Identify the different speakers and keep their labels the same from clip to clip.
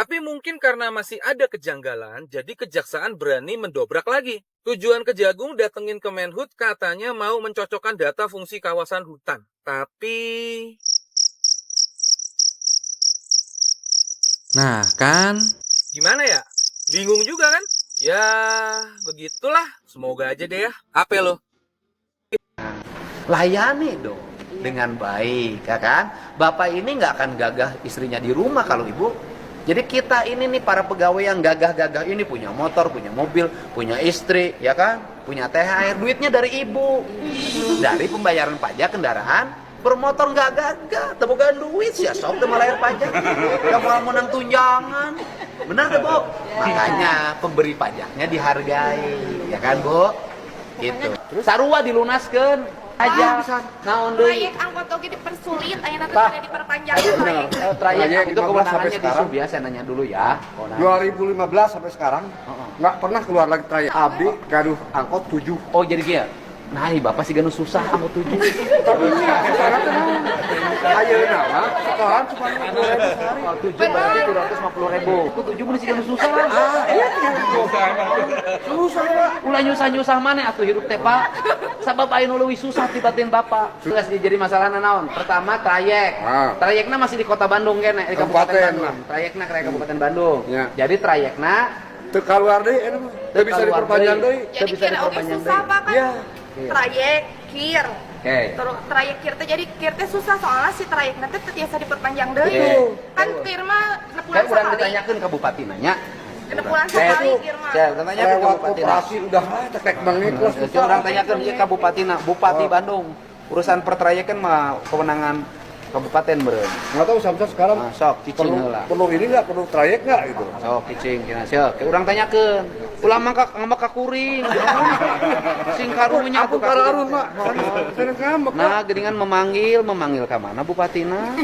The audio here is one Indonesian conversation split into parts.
Speaker 1: Tapi mungkin karena masih ada kejanggalan, jadi kejaksaan berani mendobrak lagi. Tujuan Kejagung datengin Kemenhub katanya mau mencocokkan data fungsi kawasan hutan. Tapi...
Speaker 2: Nah, kan?
Speaker 1: Gimana ya? Bingung juga kan? Ya, begitulah. Semoga aja deh ya. Apa lo?
Speaker 3: Layani dong dengan baik, ya kan? Bapak ini nggak akan gagah istrinya di rumah kalau ibu. Jadi kita ini nih para pegawai yang gagah-gagah ini punya motor, punya mobil, punya istri, ya kan? Punya THR, duitnya dari ibu. Dari pembayaran pajak kendaraan, bermotor nggak gagah, temukan duit, ya sok sama layar pajak. Yang mau menang tunjangan. Benar deh, Bu? Makanya pemberi pajaknya dihargai, ya kan, Bu? Gitu. Sarua dilunaskeun aja. Naon deui?
Speaker 4: Trayek angkot oge dipersulit, ayeuna teh tidak diperpanjang trayek.
Speaker 3: Trayek itu
Speaker 5: 15
Speaker 3: kewenangannya
Speaker 5: sampai
Speaker 3: di
Speaker 5: sekarang.
Speaker 3: Sub ya, saya nanya dulu ya.
Speaker 5: 2015 sampai sekarang nggak pernah keluar lagi trayek. Abdi gaduh angkot 7.
Speaker 3: Oh jadi gini ya? Nah, bapak sih ganu susah angkot 7.
Speaker 5: Sekarang tuh ayeuna mah setoran cuma 50.000 sehari.
Speaker 3: Kalau 7 berarti 250.000. Itu 7 mun sih ganu susah.
Speaker 5: Iya susah Pak.
Speaker 3: Ulah nyusah-nyusah maneh atuh hirup teh, Pak. Sabab aya nu leuwih susah ti batin bapak. Geus jadi masalahna naon? Pertama trayek. Trayekna masih di Kota Bandung kene, di Kabupaten
Speaker 5: Kabupaten
Speaker 3: Bandung. Trayekna ke Kabupaten Bandung.
Speaker 5: Ya.
Speaker 3: Jadi trayekna
Speaker 5: Teu kaluar deui eta mah. Teu bisa diperpanjang deui.
Speaker 4: Jadi kira oge susah Pak kan?
Speaker 5: Iya.
Speaker 4: Trayek kir.
Speaker 3: Oke.
Speaker 4: Terus trayek kir teh jadi kir teh susah soalnya si trayekna teh teu tiasa diperpanjang deui.
Speaker 3: Betul.
Speaker 4: Kan kir mah nepulan
Speaker 3: Kayak urang
Speaker 4: sekali.
Speaker 3: ditanyakeun ka bupati nanya.
Speaker 4: Nepulan sekali kir mah.
Speaker 3: Saya tanya ke
Speaker 5: Lewat
Speaker 3: bupati.
Speaker 5: koperasi udah tek banget kelas
Speaker 3: Coba orang tanyakan ke Bupatina, Bupati Bandung. Urusan pertrayekan mah kewenangan kabupaten beureun.
Speaker 5: nggak tahu sampai sekarang
Speaker 3: Nah, sok cicing
Speaker 5: perlu
Speaker 3: heula.
Speaker 5: perlu ini nggak perlu trayek nggak gitu.
Speaker 3: Sok cicing kina sok. Ke urang tanyakeun. Ulah mangka kuring. Sing karunya
Speaker 5: Aku kararun mak. Saya ngambek.
Speaker 3: Nah, geuningan memanggil ka mana bupatina?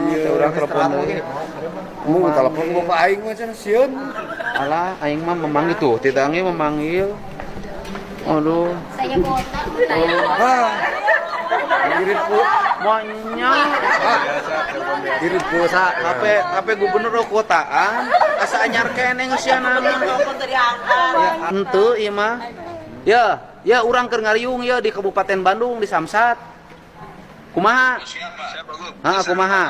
Speaker 5: Iya
Speaker 3: Urang telepon deui.
Speaker 5: Mau telepon mau ke aing mah cenah sieun.
Speaker 3: Alah aing mah memanggil tuh, titangi memanggil. Aduh,
Speaker 4: Saya kota.
Speaker 5: Ah. Ngirit ku,
Speaker 3: banyak.
Speaker 5: ngirit pulsa.
Speaker 3: Kape gubernur kotaan asa anyar kene ngeusiana. Ya henteu ieu mah. Ya urang keur ngariung ya di Kabupaten Bandung di Samsat. Kumaha? Siapa? Kumaha?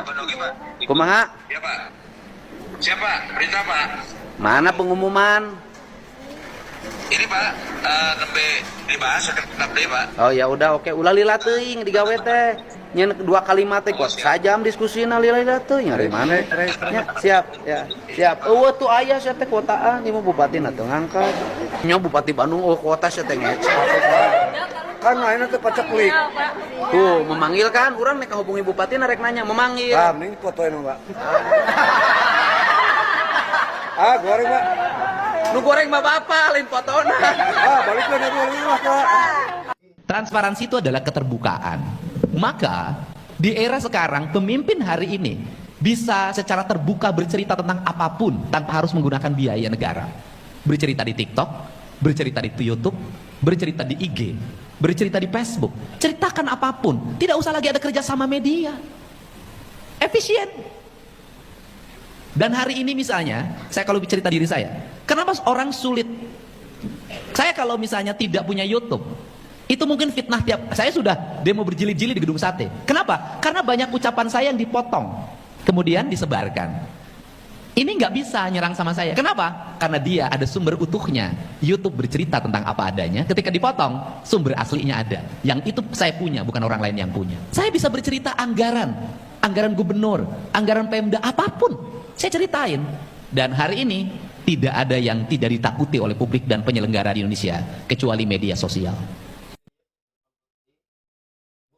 Speaker 3: Kumaha?
Speaker 6: Siapa? Siapa? Berita Pak?
Speaker 3: Mana pengumuman?
Speaker 6: Ini Pak, nembe dibahas sekedap deh Pak.
Speaker 3: Oh ya udah oke, ulah lila teuing digawe teh. Nyen dua kalimat teh kos sajam diskusina lila teuing ngari mana? Ya, siap ya. Siap. Eueuh tuh aya sia teh kotaan ieu bupati na teu ngangkat. Nya bupati Bandung kota sia teh ngecek.
Speaker 5: Kan lainnya teh paceklik.
Speaker 3: Tuh memanggil kan urang nek hubungi bupati narek nanya memanggil.
Speaker 5: Lah, mending fotoin Mbak. Goreng Mbak.
Speaker 3: Nu goreng mah bapak lain fotona.
Speaker 5: Balik ke rumah Pak.
Speaker 7: Transparansi itu adalah keterbukaan. Maka di era sekarang pemimpin hari ini bisa secara terbuka bercerita tentang apapun tanpa harus menggunakan biaya negara. Bercerita di TikTok, bercerita di YouTube, bercerita di IG, bercerita di Facebook. Ceritakan apapun, tidak usah lagi ada kerjasama media. Efisien. Dan hari ini misalnya, saya kalau cerita diri saya, kenapa orang sulit? Saya kalau misalnya tidak punya YouTube, itu mungkin fitnah tiap, saya sudah demo berjilid-jilid di gedung sate. Kenapa? Karena banyak ucapan saya yang dipotong, kemudian disebarkan. Ini nggak bisa nyerang sama saya. Kenapa? Karena dia ada sumber utuhnya. YouTube bercerita tentang apa adanya, ketika dipotong, sumber aslinya ada. Yang itu saya punya, bukan orang lain yang punya. Saya bisa bercerita anggaran gubernur, anggaran Pemda, apapun. Saya ceritain. Dan hari ini tidak ada yang tidak ditakuti oleh publik dan penyelenggara di Indonesia kecuali media sosial.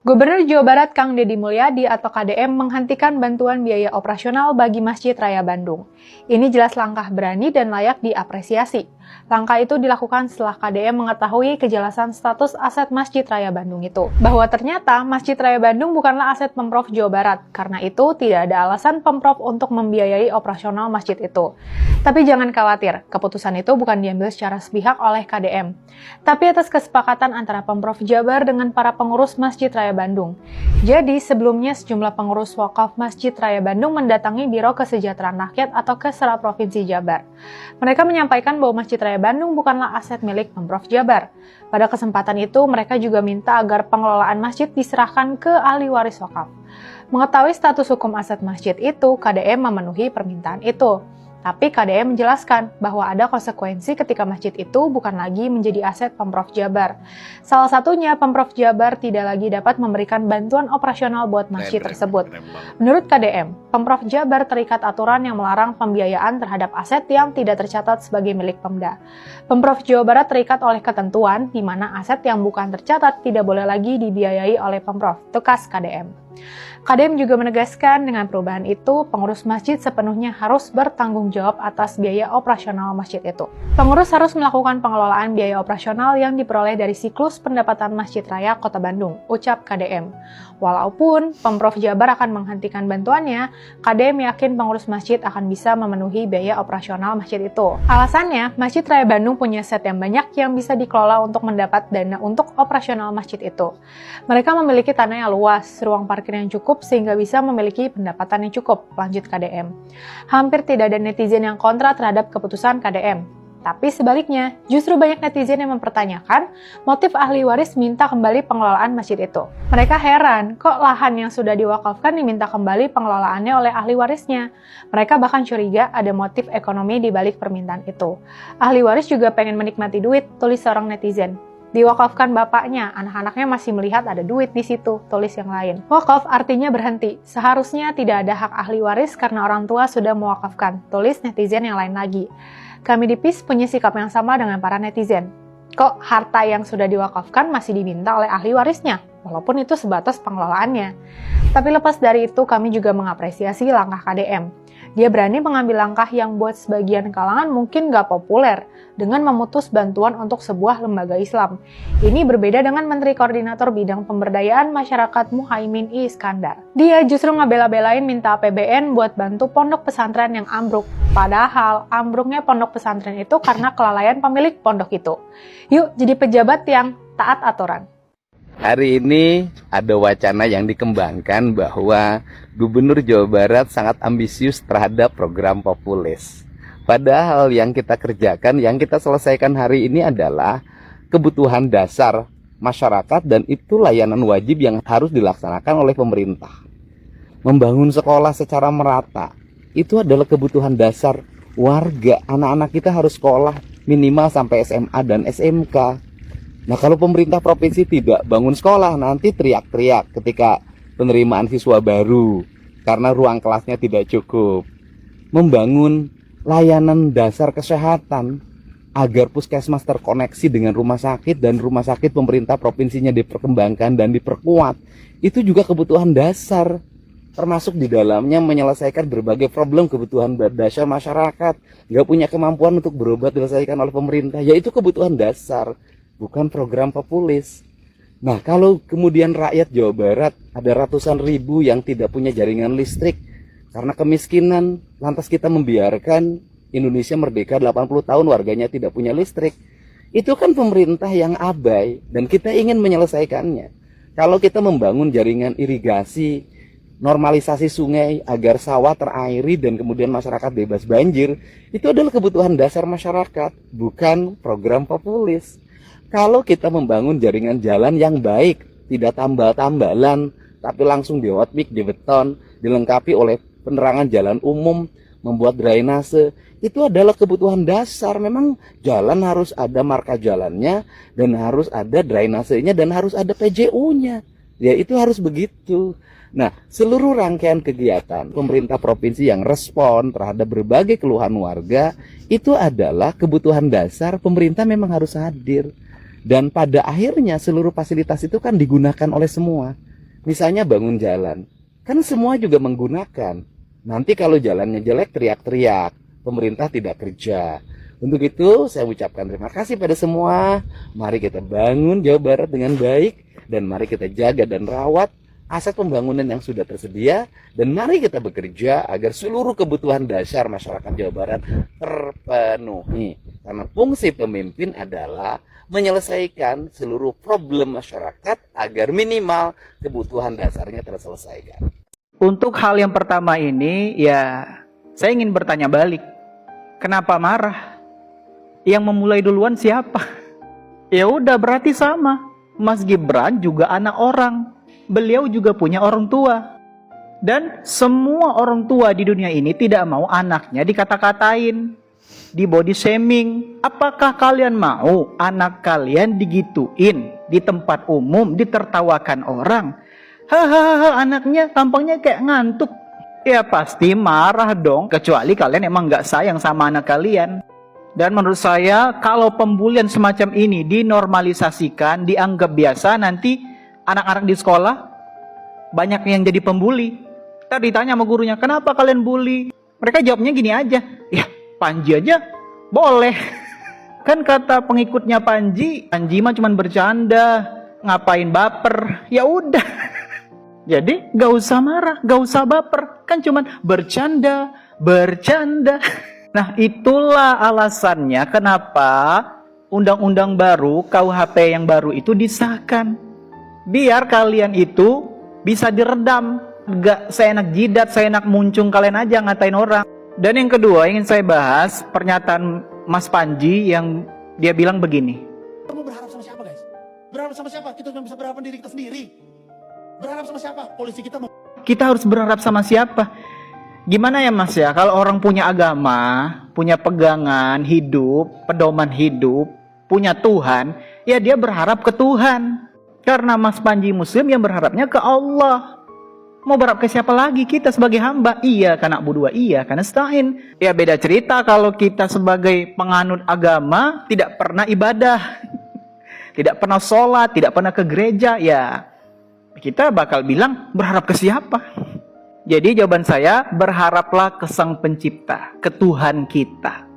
Speaker 8: Gubernur Jawa Barat Kang Deddy Mulyadi atau KDM menghentikan bantuan biaya operasional bagi Masjid Raya Bandung. Ini jelas langkah berani dan layak diapresiasi. Langkah itu dilakukan setelah KDM mengetahui kejelasan status aset Masjid Raya Bandung itu. Bahwa ternyata Masjid Raya Bandung bukanlah aset Pemprov Jawa Barat. Karena itu tidak ada alasan Pemprov untuk membiayai operasional masjid itu. Tapi jangan khawatir, keputusan itu bukan diambil secara sepihak oleh KDM. Tapi atas kesepakatan antara Pemprov Jabar dengan para pengurus Masjid Raya Bandung. Jadi sebelumnya sejumlah pengurus wakaf Masjid Raya Bandung mendatangi Biro Kesejahteraan Rakyat atau Kesra Provinsi Jabar. Mereka menyampaikan bahwa Masjid Raya Bandung bukanlah aset milik Pemprov Jabar. Pada kesempatan itu, mereka juga minta agar pengelolaan masjid diserahkan ke ahli waris wakaf. Mengetahui status hukum aset masjid itu, KDM memenuhi permintaan itu. Tapi KDM menjelaskan bahwa ada konsekuensi ketika masjid itu bukan lagi menjadi aset Pemprov Jabar. Salah satunya, Pemprov Jabar tidak lagi dapat memberikan bantuan operasional buat masjid tersebut. Menurut KDM, Pemprov Jabar terikat aturan yang melarang pembiayaan terhadap aset yang tidak tercatat sebagai milik Pemda. Pemprov Jawa Barat terikat oleh ketentuan di mana aset yang bukan tercatat tidak boleh lagi dibiayai oleh Pemprov, tegas KDM. KDM juga menegaskan dengan perubahan itu, pengurus masjid sepenuhnya harus bertanggung jawab atas biaya operasional masjid itu. Pengurus harus melakukan pengelolaan biaya operasional yang diperoleh dari siklus pendapatan Masjid Raya Kota Bandung, ucap KDM. Walaupun Pemprov Jabar akan menghentikan bantuannya, KDM yakin pengurus masjid akan bisa memenuhi biaya operasional masjid itu. Alasannya, Masjid Raya Bandung punya set yang banyak yang bisa dikelola untuk mendapat dana untuk operasional masjid itu. Mereka memiliki tanah yang luas, ruang parkir yang cukup, sehingga bisa memiliki pendapatan yang cukup, lanjut KDM. Hampir tidak ada netizen yang kontra terhadap keputusan KDM. Tapi sebaliknya, justru banyak netizen yang mempertanyakan motif ahli waris minta kembali pengelolaan masjid itu. Mereka heran, kok lahan yang sudah diwakafkan diminta kembali pengelolaannya oleh ahli warisnya. Mereka bahkan curiga ada motif ekonomi di balik permintaan itu. Ahli waris juga pengen menikmati duit, tulis seorang netizen. Diwakafkan bapaknya, anak-anaknya masih melihat ada duit di situ, tulis yang lain. Wakaf artinya berhenti. Seharusnya tidak ada hak ahli waris karena orang tua sudah mewakafkan, tulis netizen yang lain lagi. Kami di PIS punya sikap yang sama dengan para netizen. Kok harta yang sudah diwakafkan masih diminta oleh ahli warisnya, walaupun itu sebatas pengelolaannya. Tapi lepas dari itu, kami juga mengapresiasi langkah KDM. Dia berani mengambil langkah yang buat sebagian kalangan mungkin nggak populer, dengan memutus bantuan untuk sebuah lembaga Islam. Ini berbeda dengan Menteri Koordinator Bidang Pemberdayaan Masyarakat Muhaimin Iskandar. Dia justru ngebela-belain minta APBN buat bantu pondok pesantren yang ambruk. Padahal ambruknya pondok pesantren itu karena kelalaian pemilik pondok itu. Yuk jadi pejabat yang taat aturan.
Speaker 3: Hari ini ada wacana yang dikembangkan bahwa Gubernur Jawa Barat sangat ambisius terhadap program populis. Padahal yang kita kerjakan, yang kita selesaikan hari ini adalah kebutuhan dasar masyarakat dan itu layanan wajib yang harus dilaksanakan oleh pemerintah. Membangun sekolah secara merata, itu adalah kebutuhan dasar warga. Anak-anak kita harus sekolah minimal sampai SMA dan SMK. Nah, kalau pemerintah provinsi tidak bangun sekolah, nanti teriak-teriak ketika penerimaan siswa baru karena ruang kelasnya tidak cukup. Membangun layanan dasar kesehatan agar puskesmas terkoneksi dengan rumah sakit dan rumah sakit pemerintah provinsinya diperkembangkan dan diperkuat. Itu juga kebutuhan dasar, termasuk di dalamnya menyelesaikan berbagai problem kebutuhan dasar masyarakat. Nggak punya kemampuan untuk berobat diselesaikan oleh pemerintah, yaitu kebutuhan dasar, bukan program populis. Nah, kalau kemudian rakyat Jawa Barat ada ratusan ribu yang tidak punya jaringan listrik karena kemiskinan, lantas kita membiarkan Indonesia merdeka 80 tahun warganya tidak punya listrik. Itu kan pemerintah yang abai dan kita ingin menyelesaikannya. Kalau kita membangun jaringan irigasi, normalisasi sungai agar sawah terairi dan kemudian masyarakat bebas banjir, itu adalah kebutuhan dasar masyarakat, bukan program populis. Kalau kita membangun jaringan jalan yang baik, tidak tambal-tambalan, tapi langsung di hotmix, di beton, dilengkapi oleh penerangan jalan umum, membuat drainase, itu adalah kebutuhan dasar. Memang jalan harus ada marka jalannya, dan harus ada drainasenya, dan harus ada PJU-nya. Ya, itu harus begitu. Nah, seluruh rangkaian kegiatan pemerintah provinsi yang respon terhadap berbagai keluhan warga, itu adalah kebutuhan dasar, pemerintah memang harus hadir. Dan pada akhirnya seluruh fasilitas itu kan digunakan oleh semua. Misalnya bangun jalan, kan semua juga menggunakan. Nanti kalau jalannya jelek teriak-teriak, pemerintah tidak kerja.
Speaker 2: Untuk itu saya ucapkan terima kasih pada semua. Mari kita bangun Jawa Barat dengan baik, dan mari kita jaga dan rawat aset pembangunan yang sudah tersedia, dan mari kita bekerja agar seluruh kebutuhan dasar masyarakat Jawa Barat terpenuhi. Karena fungsi pemimpin adalah menyelesaikan seluruh problem masyarakat agar minimal kebutuhan dasarnya terselesaikan.
Speaker 9: Untuk hal yang pertama ini, ya saya ingin bertanya balik. Kenapa marah? Yang memulai duluan siapa? Ya udah, berarti sama. Mas Gibran juga anak orang. Beliau juga punya orang tua. Dan semua orang tua di dunia ini tidak mau anaknya dikata-katain, di body shaming. Apakah kalian mau anak kalian digituin di tempat umum, ditertawakan orang? Hahaha, anaknya tampangnya kayak ngantuk. Ya pasti marah dong, kecuali kalian emang gak sayang sama anak kalian. Dan menurut saya, kalau pembulian semacam ini dinormalisasikan, dianggap biasa, nanti anak-anak di sekolah banyak yang jadi pembuli. Tadi ditanya sama gurunya, kenapa kalian bully? Mereka jawabnya gini aja, ya Panji aja boleh. Kan kata pengikutnya Panji mah cuma bercanda, ngapain baper? Ya udah. Jadi gak usah marah, gak usah baper, kan cuma bercanda. Nah, itulah alasannya kenapa undang-undang baru, KUHP yang baru itu disahkan. Biar kalian itu bisa diredam. Gak seenak jidat, seenak muncung kalian aja ngatain orang. Dan yang kedua ingin saya bahas pernyataan Mas Panji yang dia bilang begini.
Speaker 10: Kamu berharap sama siapa, guys? Berharap sama siapa? Kita cuma bisa berharap diri kita sendiri. Berharap sama siapa? Polisi kita mau...
Speaker 9: Kita harus berharap sama siapa? Gimana ya Mas ya, kalau orang punya agama, punya pegangan hidup, pedoman hidup, punya Tuhan, ya dia berharap ke Tuhan. Karena Mas Panji Muslim yang berharapnya ke Allah. Mau berharap ke siapa lagi? Kita sebagai hamba. Iya karena na'budu wa iya karena nasta'in. Ya beda cerita kalau kita sebagai penganut agama tidak pernah ibadah, tidak pernah sholat, tidak pernah ke gereja, ya kita bakal bilang berharap ke siapa? Jadi jawaban saya, berharaplah ke Sang Pencipta, ke Tuhan kita.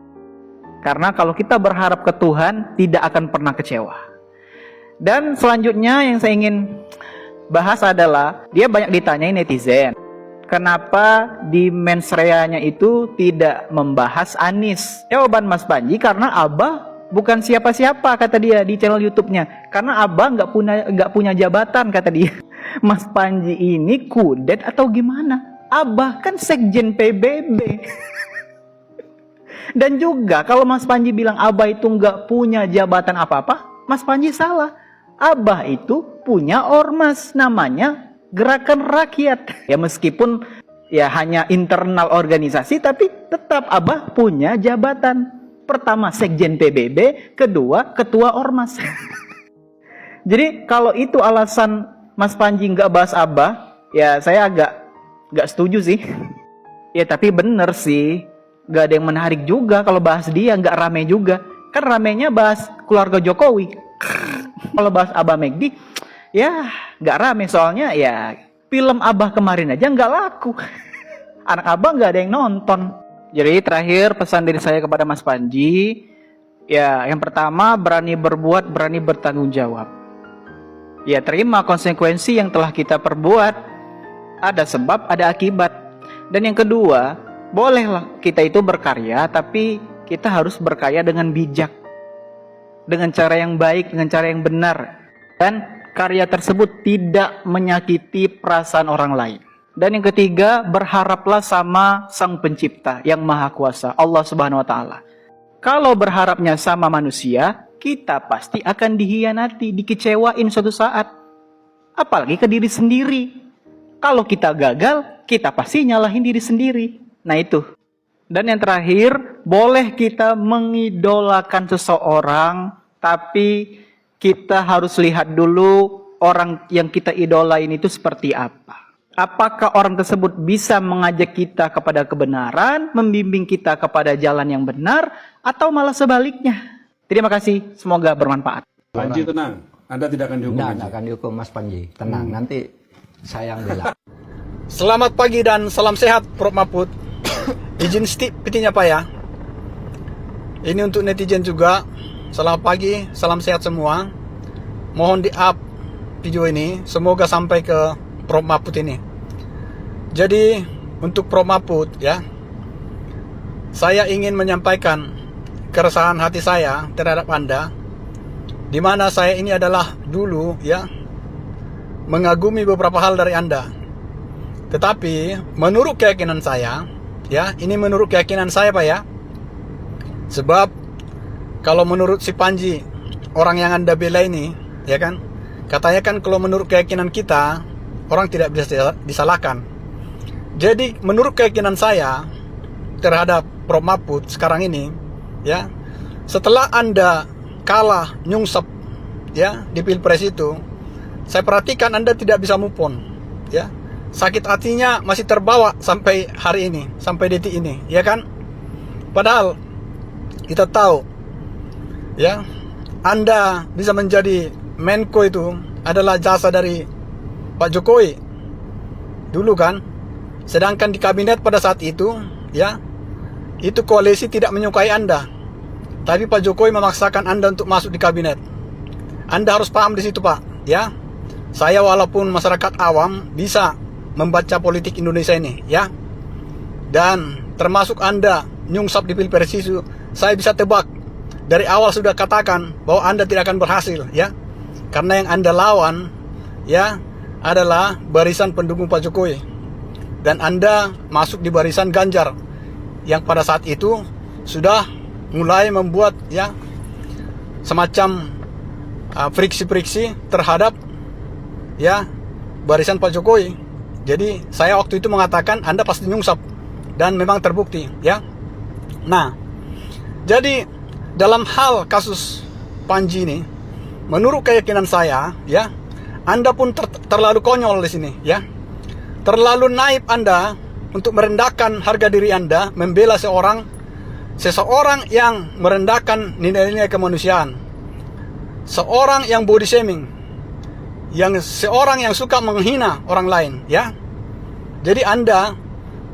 Speaker 9: Karena kalau kita berharap ke Tuhan, tidak akan pernah kecewa. Dan selanjutnya yang saya ingin bahas adalah, dia banyak ditanyain netizen, kenapa di mensreanya itu tidak membahas Anies? Jawaban Mas Panji, karena Abah bukan siapa-siapa, kata dia di channel YouTube-nya. Karena Abah nggak punya jabatan, kata dia. Mas Panji ini kudet atau gimana? Abah kan sekjen PBB. Dan juga kalau Mas Panji bilang Abah itu nggak punya jabatan apa-apa, Mas Panji salah. Abah itu punya ormas, namanya Gerakan Rakyat. Ya meskipun ya hanya internal organisasi, tapi tetap Abah punya jabatan. Pertama sekjen PBB, kedua ketua ormas. Jadi kalau itu alasan Mas Panji nggak bahas Abah, ya saya agak nggak setuju sih. Ya tapi bener sih, nggak ada yang menarik juga kalau bahas dia, nggak rame juga. Kan ramenya bahas keluarga Jokowi. Kalau bahas Abah Megdi, ya nggak rame soalnya ya film Abah kemarin aja nggak laku. Anak Abah nggak ada yang nonton. Jadi terakhir pesan dari saya kepada Mas Panji, ya yang pertama berani berbuat, berani bertanggung jawab. Ya terima konsekuensi yang telah kita perbuat. Ada sebab, ada akibat. Dan yang kedua, bolehlah kita itu berkarya, tapi kita harus berkarya dengan bijak, dengan cara yang baik, dengan cara yang benar. Dan karya tersebut tidak menyakiti perasaan orang lain. Dan yang ketiga, berharaplah sama Sang Pencipta yang Maha Kuasa, Allah Subhanahu wa Ta'ala. Kalau berharapnya sama manusia, kita pasti akan dihianati, dikecewain suatu saat. Apalagi ke diri sendiri. Kalau kita gagal, kita pasti nyalahin diri sendiri. Nah itu. Dan yang terakhir, boleh kita mengidolakan seseorang, tapi kita harus lihat dulu orang yang kita idolain itu seperti apa. Apakah orang tersebut bisa mengajak kita kepada kebenaran, membimbing kita kepada jalan yang benar, atau malah sebaliknya. Terima kasih, semoga bermanfaat.
Speaker 11: Panji tenang, Anda tidak akan dihukum.
Speaker 12: Tidak akan dihukum Mas Panji, tenang, nanti saya yang bela.
Speaker 13: Selamat pagi dan salam sehat Prof Mahfud. Izin petinya Pak ya. Ini untuk netizen juga. Selamat pagi, salam sehat semua. Mohon di-up video ini, semoga sampai ke Prof Mahfud ini. Jadi untuk Prof Mahfud ya, saya ingin menyampaikan keresahan hati saya terhadap Anda, di mana saya ini adalah dulu ya mengagumi beberapa hal dari Anda. Tetapi menurut keyakinan saya, ya ini menurut keyakinan saya Pak ya, sebab kalau menurut si Panji, orang yang Anda bela ini, ya kan, katanya kan kalau menurut keyakinan kita, orang tidak bisa disalahkan. Jadi menurut keyakinan saya terhadap Prof Mahfud sekarang ini, ya, setelah Anda kalah nyungsep ya di Pilpres itu, saya perhatikan Anda tidak bisa move on, ya. Sakit hatinya masih terbawa sampai hari ini, sampai detik ini, ya kan? Padahal kita tahu ya, Anda bisa menjadi Menko itu adalah jasa dari Pak Jokowi dulu kan. Sedangkan di kabinet pada saat itu ya, itu koalisi tidak menyukai Anda, tapi Pak Jokowi memaksakan Anda untuk masuk di kabinet. Anda harus paham di situ Pak ya. Saya walaupun masyarakat awam bisa membaca politik Indonesia ini ya, dan termasuk Anda nyungsap di Pilpres itu, saya bisa tebak dari awal sudah katakan bahwa Anda tidak akan berhasil ya, karena yang Anda lawan ya adalah barisan pendukung Pak Jokowi, dan Anda masuk di barisan Ganjar yang pada saat itu sudah mulai membuat ya semacam friksi-friksi terhadap ya barisan Pak Jokowi. Jadi saya waktu itu mengatakan Anda pasti nyungsap, dan memang terbukti ya. Nah, jadi dalam hal kasus Panji ini, menurut keyakinan saya ya, Anda pun terlalu konyol di sini ya. Terlalu naif Anda untuk merendahkan harga diri Anda, membela seseorang yang merendahkan nilai-nilai kemanusiaan, seorang yang body shaming, seorang yang suka menghina orang lain ya. Jadi Anda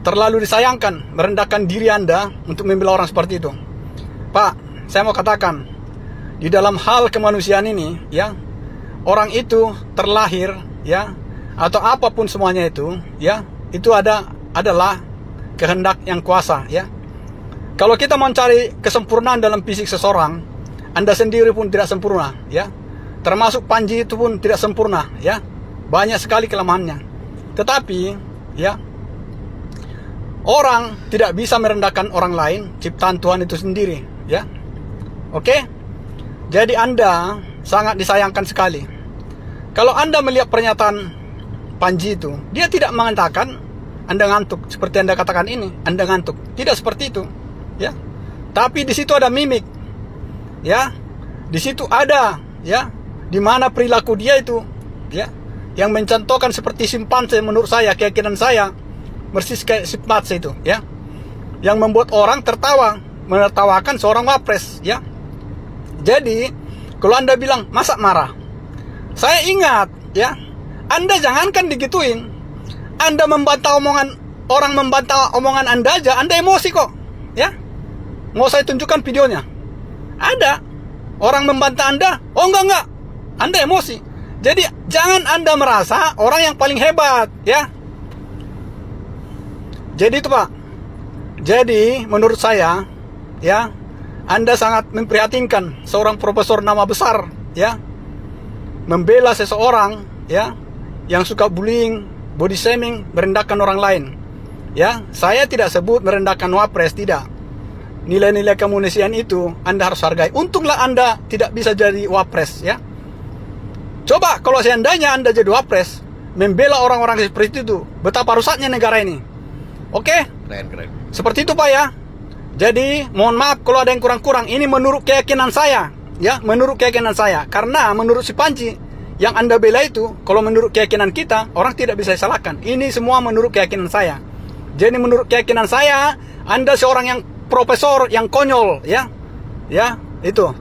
Speaker 13: terlalu disayangkan merendahkan diri Anda untuk membela orang seperti itu. Pak, saya mau katakan, di dalam hal kemanusiaan ini ya, orang itu terlahir ya, atau apapun semuanya itu ya, itu adalah kehendak yang kuasa ya. Kalau kita mencari kesempurnaan dalam fisik seseorang, Anda sendiri pun tidak sempurna ya. Termasuk Panji itu pun tidak sempurna ya. Banyak sekali kelemahannya. Tetapi ya, orang tidak bisa merendahkan orang lain, ciptaan Tuhan itu sendiri ya. Oke? Jadi Anda sangat disayangkan sekali. Kalau Anda melihat pernyataan Panji itu, dia tidak mengatakan Anda ngantuk seperti Anda katakan ini, Anda ngantuk. Tidak seperti itu, ya. Tapi di situ ada mimik, ya. Di situ ada, ya, di mana perilaku dia itu, ya, yang mencontohkan seperti simpanse menurut saya, keyakinan saya, persis kayak simpanse itu, ya, yang membuat orang tertawa, menertawakan seorang wapres, ya. Jadi kalau Anda bilang masa marah, saya ingat, ya. Anda jangankan digituin, Anda membantah omongan orang, membantah omongan Anda aja, Anda emosi kok, ya. Mau saya tunjukkan videonya? Ada orang membantah Anda, oh enggak, Anda emosi. Jadi jangan Anda merasa orang yang paling hebat, ya. Jadi itu Pak. Jadi menurut saya, ya, Anda sangat memprihatinkan seorang profesor nama besar, ya, membela seseorang, ya, yang suka bullying, body shaming, merendahkan orang lain. Ya, saya tidak sebut merendahkan wapres, tidak. Nilai-nilai kemanusiaan itu Anda harus hargai. Untunglah Anda tidak bisa jadi wapres, ya. Coba kalau seandainya Anda jadi wapres, membela orang-orang seperti itu, betapa rusaknya negara ini. Oke?
Speaker 3: Keren.
Speaker 13: Seperti itu Pak ya. Jadi mohon maaf kalau ada yang kurang-kurang. Ini menurut keyakinan saya, ya, menurut keyakinan saya. Karena menurut si Panji yang Anda bela itu, kalau menurut keyakinan kita, orang tidak bisa disalahkan. Ini semua menurut keyakinan saya. Jadi menurut keyakinan saya, Anda seorang yang profesor, yang konyol, ya. Ya, itu.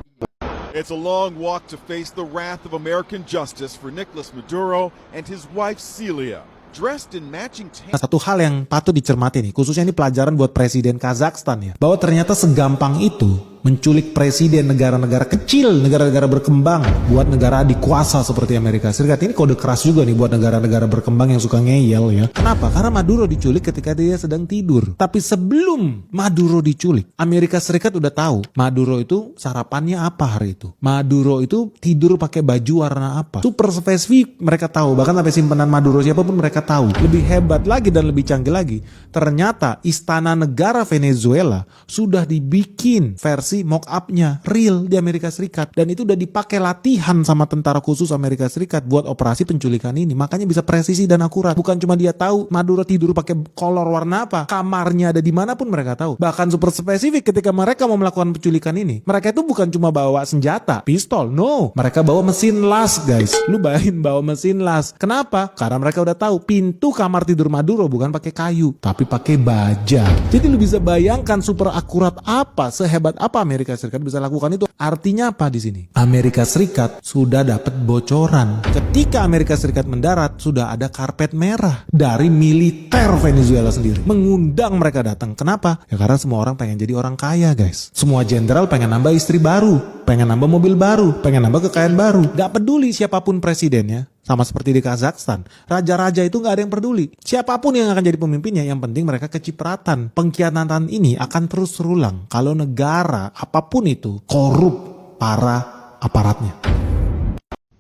Speaker 14: It's a long walk to face the wrath of American justice for Nicolas Maduro and his wife Celia. Dressed in matching
Speaker 15: Satu hal yang patut dicermati nih, khususnya ini pelajaran buat Presiden Kazakhstan ya, bahwa ternyata segampang itu menculik presiden negara-negara kecil, negara-negara berkembang, buat negara dikuasa seperti Amerika Serikat. Ini kode keras juga nih buat negara-negara berkembang yang suka ngeyel ya. Kenapa? Karena Maduro diculik ketika dia sedang tidur. Tapi sebelum Maduro diculik, Amerika Serikat udah tahu Maduro itu sarapannya apa hari itu. Maduro itu tidur pakai baju warna apa. Super spesifik mereka tahu. Bahkan sampai simpanan Maduro siapapun mereka tahu. Lebih hebat lagi dan lebih canggih lagi, ternyata istana negara Venezuela sudah dibikin versi mock-up-nya real di Amerika Serikat, dan itu udah dipakai latihan sama tentara khusus Amerika Serikat buat operasi penculikan ini. Makanya bisa presisi dan akurat. Bukan cuma dia tahu Maduro tidur pakai kolor warna apa, kamarnya ada di mana pun mereka tahu. Bahkan super spesifik ketika mereka mau melakukan penculikan ini, mereka itu bukan cuma bawa senjata, pistol, no, mereka bawa mesin las, guys. Lu bayangin bawa mesin las. Kenapa? Karena mereka udah tahu pintu kamar tidur Maduro bukan pakai kayu, tapi pakai baja. Jadi lu bisa bayangkan super akurat apa, sehebat apa Amerika Serikat bisa lakukan itu. Artinya apa di sini? Amerika Serikat sudah dapat bocoran. Ketika Amerika Serikat mendarat, sudah ada karpet merah dari militer Venezuela sendiri mengundang mereka datang. Kenapa? Ya karena semua orang pengen jadi orang kaya, guys. Semua jenderal pengen nambah istri baru, pengen nambah mobil baru, pengen nambah kekayaan baru. Gak peduli siapapun presidennya. Sama seperti di Kazakhstan, raja-raja itu gak ada yang peduli. Siapapun yang akan jadi pemimpinnya, yang penting mereka kecipratan. Pengkhianatan ini akan terus terulang kalau negara apapun itu korup para aparatnya.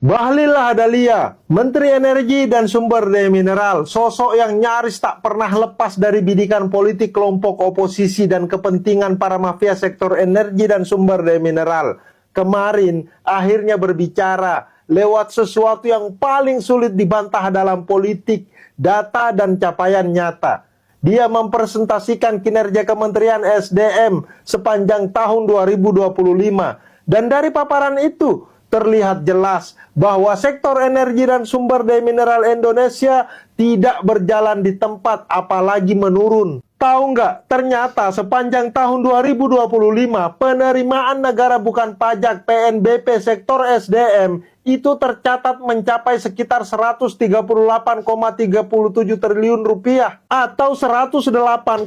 Speaker 16: Bahlil Lahadalia, Menteri Energi dan Sumber Daya Mineral, sosok yang nyaris tak pernah lepas dari bidikan politik kelompok oposisi dan kepentingan para mafia sektor energi dan sumber daya mineral. Kemarin akhirnya berbicara lewat sesuatu yang paling sulit dibantah dalam politik, data dan capaian nyata. Dia mempresentasikan kinerja Kementerian SDM sepanjang tahun 2025. Dan dari paparan itu, terlihat jelas bahwa sektor energi dan sumber daya mineral Indonesia tidak berjalan di tempat, apalagi menurun. Tahu nggak, ternyata sepanjang tahun 2025, penerimaan negara bukan pajak PNBP sektor SDM itu tercatat mencapai sekitar 138,37 triliun rupiah atau 108,56%,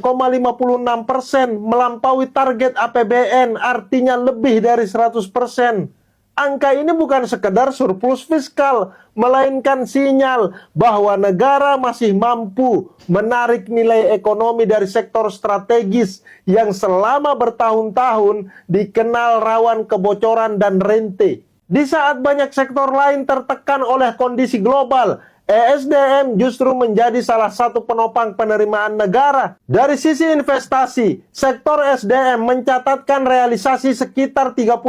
Speaker 16: melampaui target APBN, artinya lebih dari 100%. Angka ini bukan sekedar surplus fiskal, melainkan sinyal bahwa negara masih mampu menarik nilai ekonomi dari sektor strategis yang selama bertahun-tahun dikenal rawan kebocoran dan rente. Di saat banyak sektor lain tertekan oleh kondisi global, ESDM justru menjadi salah satu penopang penerimaan negara. Dari sisi investasi, sektor SDM mencatatkan realisasi sekitar 31,7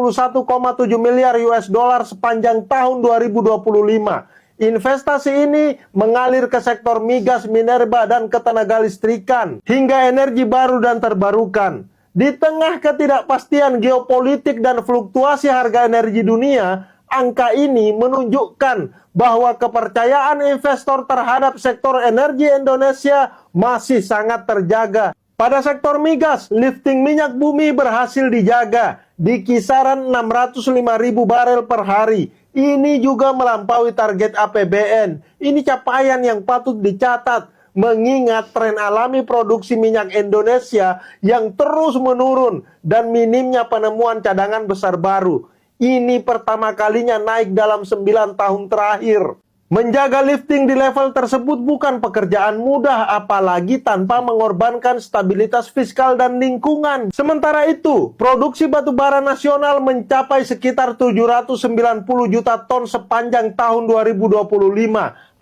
Speaker 16: miliar US dollar sepanjang tahun 2025. Investasi ini mengalir ke sektor migas, minerba, dan ketenagalistrikan, hingga energi baru dan terbarukan. Di tengah ketidakpastian geopolitik dan fluktuasi harga energi dunia, angka ini menunjukkan bahwa kepercayaan investor terhadap sektor energi Indonesia masih sangat terjaga. Pada sektor migas, lifting minyak bumi berhasil dijaga di kisaran 605.000 barel per hari. Ini juga melampaui target APBN. Ini capaian yang patut dicatat, mengingat tren alami produksi minyak Indonesia yang terus menurun dan minimnya penemuan cadangan besar baru. Ini pertama kalinya naik dalam 9 tahun terakhir. Menjaga lifting di level tersebut bukan pekerjaan mudah, apalagi tanpa mengorbankan stabilitas fiskal dan lingkungan. Sementara itu, produksi batubara nasional mencapai sekitar 790 juta ton sepanjang tahun 2025.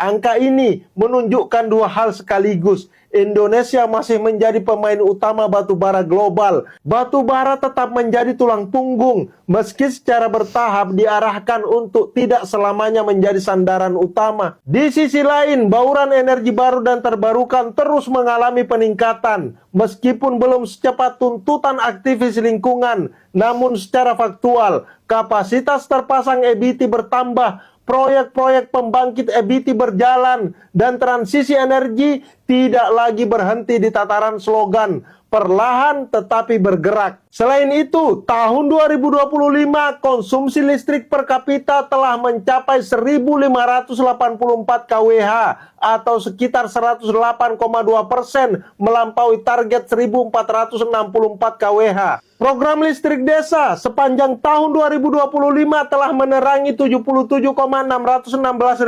Speaker 16: Angka ini menunjukkan dua hal sekaligus. Indonesia masih menjadi pemain utama batubara global. Batubara tetap menjadi tulang punggung, meski secara bertahap diarahkan untuk tidak selamanya menjadi sandaran utama. Di sisi lain, bauran energi baru dan terbarukan terus mengalami peningkatan. Meskipun belum secepat tuntutan aktivis lingkungan, namun secara faktual, kapasitas terpasang EBT bertambah, proyek-proyek pembangkit EBT berjalan, dan transisi energi tidak lagi berhenti di tataran slogan, perlahan tetapi bergerak. Selain itu, tahun 2025 konsumsi listrik per kapita telah mencapai 1.584 kWh atau sekitar 108,2% melampaui target 1.464 kWh. Program listrik desa sepanjang tahun 2025 telah menerangi 77,616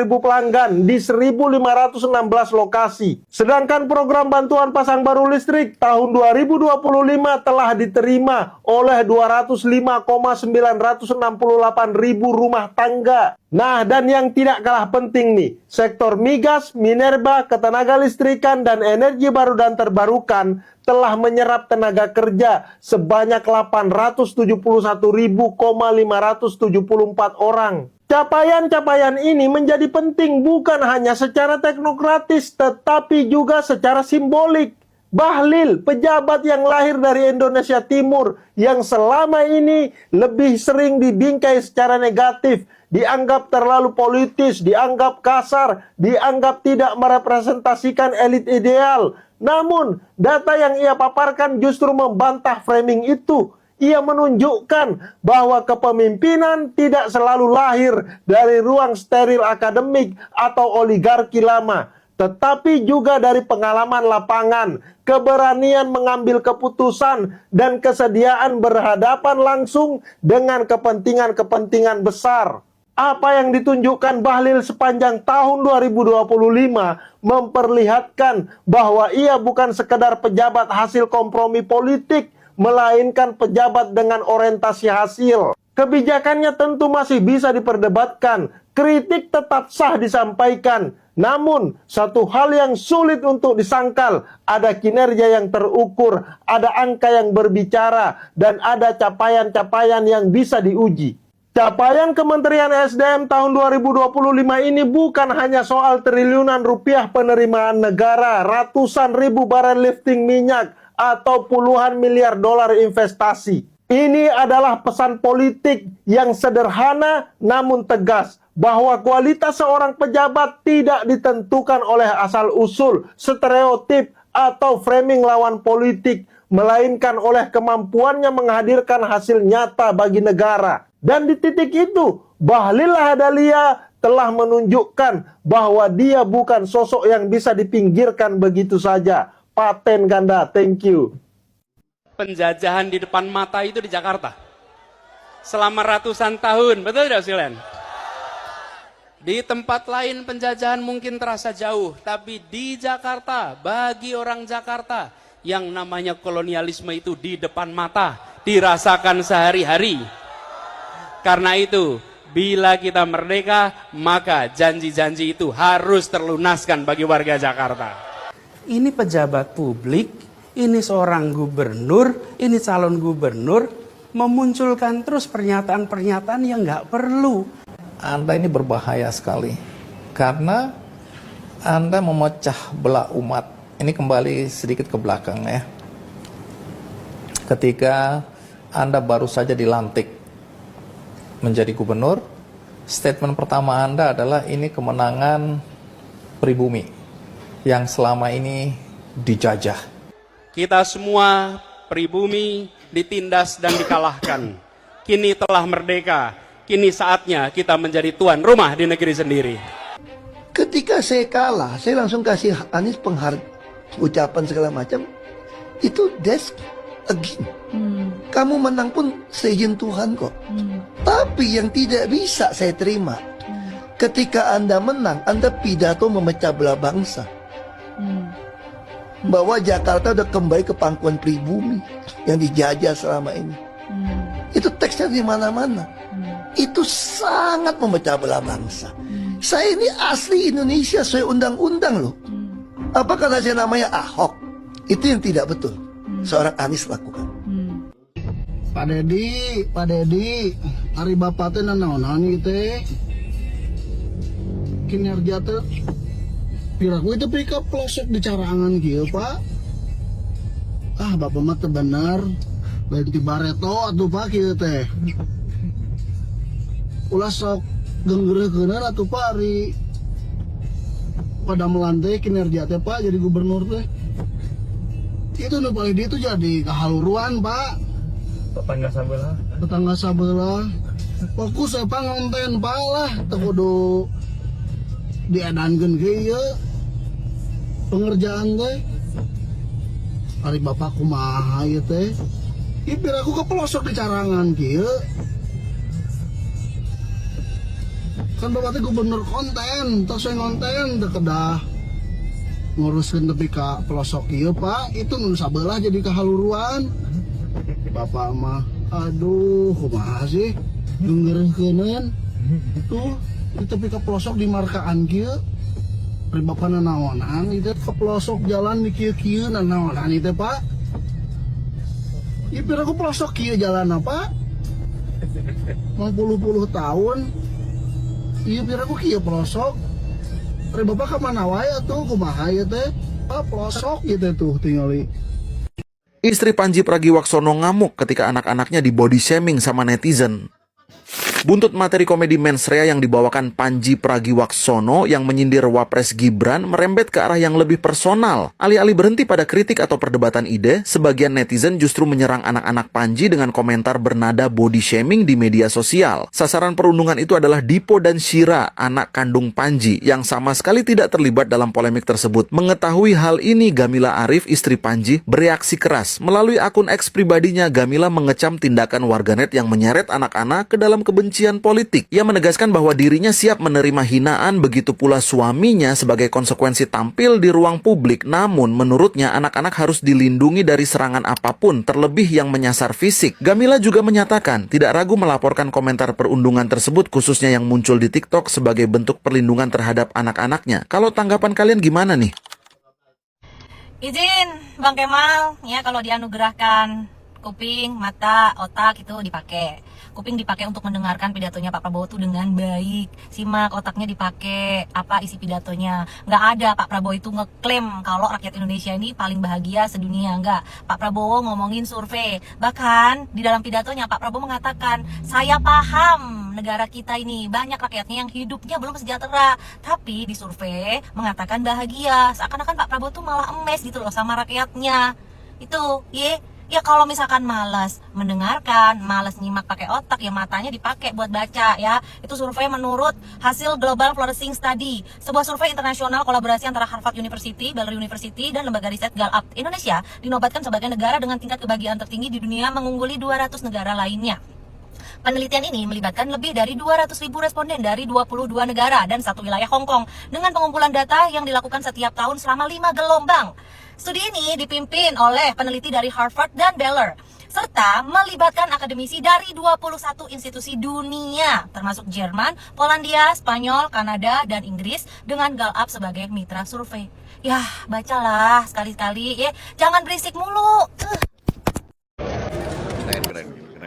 Speaker 16: ribu pelanggan di 1.516 lokasi. Sedangkan program bantuan pasang baru listrik tahun 2025 telah diterima oleh 205,968 ribu rumah tangga. Nah, dan yang tidak kalah penting nih, sektor migas, minerba, ketenaga listrikan, dan energi baru dan terbarukan telah menyerap tenaga kerja sebanyak 871.574 orang. Capaian-capaian ini menjadi penting bukan hanya secara teknokratis, tetapi juga secara simbolik. Bahlil, pejabat yang lahir dari Indonesia Timur, yang selama ini lebih sering dibingkai secara negatif, dianggap terlalu politis, dianggap kasar, dianggap tidak merepresentasikan elit ideal. Namun, data yang ia paparkan justru membantah framing itu. Ia menunjukkan bahwa kepemimpinan tidak selalu lahir dari ruang steril akademik atau oligarki lama, tetapi juga dari pengalaman lapangan, keberanian mengambil keputusan, dan kesediaan berhadapan langsung dengan kepentingan-kepentingan besar. Apa yang ditunjukkan Bahlil sepanjang tahun 2025 memperlihatkan bahwa ia bukan sekedar pejabat hasil kompromi politik, melainkan pejabat dengan orientasi hasil. Kebijakannya tentu masih bisa diperdebatkan, kritik tetap sah disampaikan. Namun, satu hal yang sulit untuk disangkal, ada kinerja yang terukur, ada angka yang berbicara, dan ada capaian-capaian yang bisa diuji. Capaian Kementerian SDM tahun 2025 ini bukan hanya soal triliunan rupiah penerimaan negara, ratusan ribu barel lifting minyak, atau puluhan miliar dolar investasi. Ini adalah pesan politik yang sederhana namun tegas, bahwa kualitas seorang pejabat tidak ditentukan oleh asal-usul, stereotip, atau framing lawan politik, melainkan oleh kemampuannya menghadirkan hasil nyata bagi negara. Dan di titik itu, Bahlil Lahadalia telah menunjukkan bahwa dia bukan sosok yang bisa dipinggirkan begitu saja. Paten ganda, thank you.
Speaker 17: Penjajahan di depan mata itu di Jakarta selama ratusan tahun, betul tidak sekalian? Di tempat lain penjajahan mungkin terasa jauh, tapi di Jakarta, bagi orang Jakarta, yang namanya kolonialisme itu di depan mata, dirasakan sehari-hari. Karena itu, bila kita merdeka, maka janji-janji itu harus terlunaskan bagi warga Jakarta. Ini pejabat publik, ini seorang gubernur, ini calon gubernur, memunculkan terus pernyataan-pernyataan yang nggak perlu.
Speaker 12: Anda ini berbahaya sekali, karena Anda memecah belah umat. Ini kembali sedikit ke belakang ya. Ketika Anda baru saja dilantik menjadi gubernur, statement pertama Anda adalah ini kemenangan pribumi yang selama ini dijajah.
Speaker 17: Kita semua pribumi ditindas dan dikalahkan. Kini telah merdeka, kini saatnya kita menjadi tuan rumah di negeri sendiri.
Speaker 18: Ketika saya kalah, saya langsung kasih Anies ucapan segala macam. Itu that's again. Kamu menang pun seizin Tuhan kok. Tapi yang tidak bisa saya terima, ketika Anda menang, Anda pidato memecah belah bangsa. Bahwa Jakarta udah kembali ke pangkuan pribumi yang dijajah selama ini. Itu teksnya di mana-mana. Itu sangat memecah belah bangsa. Saya ini asli Indonesia sesuai undang-undang loh. Apa karena saya namanya Ahok? Itu yang tidak betul seorang Anies lakukan.
Speaker 10: Pak Dedi, hari bapak teh nanaonan gitu. Kinerja teh piraku itu pika pelosok di carangan gitu, Pak. Ah, bapak mah teh bener. Lain ti bareto atuh Pak kieu teh. Ulah sok genggeureukeuneun atuh Pak ari pada melantai kinerja teh Pak jadi gubernur teh. Itu nu paling itu jadi kehaluruan Pak. Tetangga sabelah. Fokus Pak ngonten Pak lah, teu kudu diedankeun ge ieu. Pengerjaan teh. Ari Bapak kumaha ieu teh? Ipir aku ke pelosok di carangan kieu. Kan Bapak teh gubernur konten, tos ngonten teu kedah nguruskeun tepi ka pelosok ieu Pak, itu nu sabelah jadi kehaluruan. Bapak mah aduh kumaha sih geungeureuhkeuneun tuh di tepi ka pelosok di markaan kieu. Ari Bapak nanaonan itu ke pelosok jalan di kieu-kieu nanaonan itu Pak. Ipir aku pelosok kieu jalan apa? 50 tahun. Iya pir aku kieu pelosok. Ari Bapak ka mana wae atuh kumaha ieu teh? Pak pelosok gitu tuh tingali.
Speaker 19: Istri Pandji Pragiwaksono ngamuk ketika anak-anaknya di body shaming sama netizen. Buntut materi komedi mensrea yang dibawakan Pandji Pragiwaksono yang menyindir Wapres Gibran merembet ke arah yang lebih personal. Alih-alih berhenti pada kritik atau perdebatan ide, sebagian netizen justru menyerang anak-anak Pandji dengan komentar bernada body shaming di media sosial. Sasaran perundungan itu adalah Dipo dan Shira, anak kandung Pandji, yang sama sekali tidak terlibat dalam polemik tersebut. Mengetahui hal ini, Gamila Arif, istri Pandji, bereaksi keras. Melalui akun eks pribadinya, Gamila mengecam tindakan warganet yang menyeret anak-anak ke dalam kebencian politik. Ia menegaskan bahwa dirinya siap menerima hinaan, begitu pula suaminya sebagai konsekuensi tampil di ruang publik. Namun, menurutnya anak-anak harus dilindungi dari serangan apapun, terlebih yang menyasar fisik. Gamila juga menyatakan tidak ragu melaporkan komentar perundungan tersebut, khususnya yang muncul di TikTok, sebagai bentuk perlindungan terhadap anak-anaknya. Kalau tanggapan kalian gimana nih?
Speaker 20: Izin Bang Kemal, ya kalau dianugerahkan kuping, mata, otak itu dipakai. Kuping dipakai untuk mendengarkan pidatonya Pak Prabowo tuh dengan baik. Simak, otaknya dipakai apa isi pidatonya. Nggak ada Pak Prabowo itu ngeklaim kalau rakyat Indonesia ini paling bahagia sedunia. Nggak. Pak Prabowo ngomongin survei. Bahkan di dalam pidatonya Pak Prabowo mengatakan, saya paham negara kita ini banyak rakyatnya yang hidupnya belum sejahtera, tapi di survei mengatakan bahagia. Seakan-akan Pak Prabowo tuh malah emes gitu loh sama rakyatnya. Itu, ya kalau misalkan malas mendengarkan, malas nyimak pakai otak, ya matanya dipakai buat baca ya. Itu survei menurut hasil Global Flourishing Study, sebuah survei internasional kolaborasi antara Harvard University, Baylor University, dan lembaga riset Gallup. Indonesia dinobatkan sebagai negara dengan tingkat kebahagiaan tertinggi di dunia, mengungguli 200 negara lainnya. Penelitian ini melibatkan lebih dari 200.000 responden dari 22 negara dan satu wilayah Hong Kong dengan pengumpulan data yang dilakukan setiap tahun selama 5 gelombang. Studi ini dipimpin oleh peneliti dari Harvard dan Baylor, serta melibatkan akademisi dari 21 institusi dunia, termasuk Jerman, Polandia, Spanyol, Kanada, dan Inggris, dengan Gallup sebagai mitra survei. Yah, bacalah sekali-sekali, ya. Jangan berisik mulu.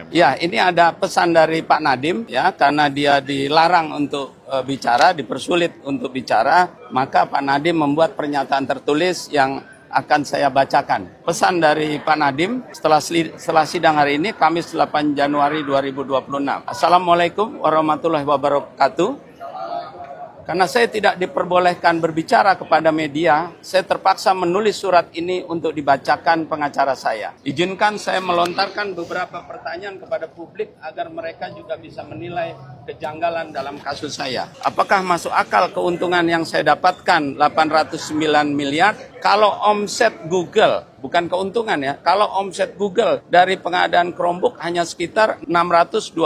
Speaker 17: Ya, ini ada pesan dari Pak Nadiem, ya, karena dia dilarang untuk bicara, dipersulit untuk bicara, maka Pak Nadiem membuat pernyataan tertulis yang akan saya bacakan. Pesan dari Pak Nadiem setelah sidang hari ini, Kamis 8 Januari 2026. Assalamualaikum warahmatullahi wabarakatuh. Karena saya tidak diperbolehkan berbicara kepada media, saya terpaksa menulis surat ini untuk dibacakan pengacara saya. Izinkan saya melontarkan beberapa pertanyaan kepada publik agar mereka juga bisa menilai kejanggalan dalam kasus saya. Apakah masuk akal keuntungan yang saya dapatkan 809 miliar kalau omset Google, bukan keuntungan ya, kalau omset Google dari pengadaan Chromebook hanya sekitar 621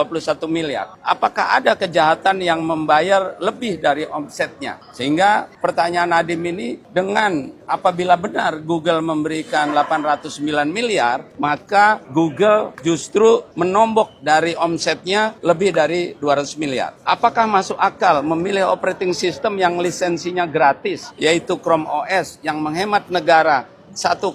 Speaker 17: miliar. Apakah ada kejahatan yang membayar lebih dari omsetnya? Sehingga pertanyaan Nadiem ini, dengan apabila benar Google memberikan 809 miliar, maka Google justru menombok dari omsetnya lebih dari 200 miliar. Apakah masuk akal memilih operating system yang lisensinya gratis, yaitu Chrome OS, yang menghemat negara 1,2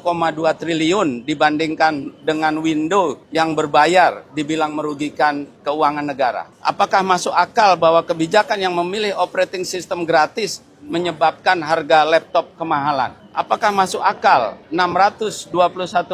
Speaker 17: triliun dibandingkan dengan Windows yang berbayar dibilang merugikan keuangan negara? Apakah masuk akal bahwa kebijakan yang memilih operating system gratis menyebabkan harga laptop kemahalan? Apakah masuk akal 621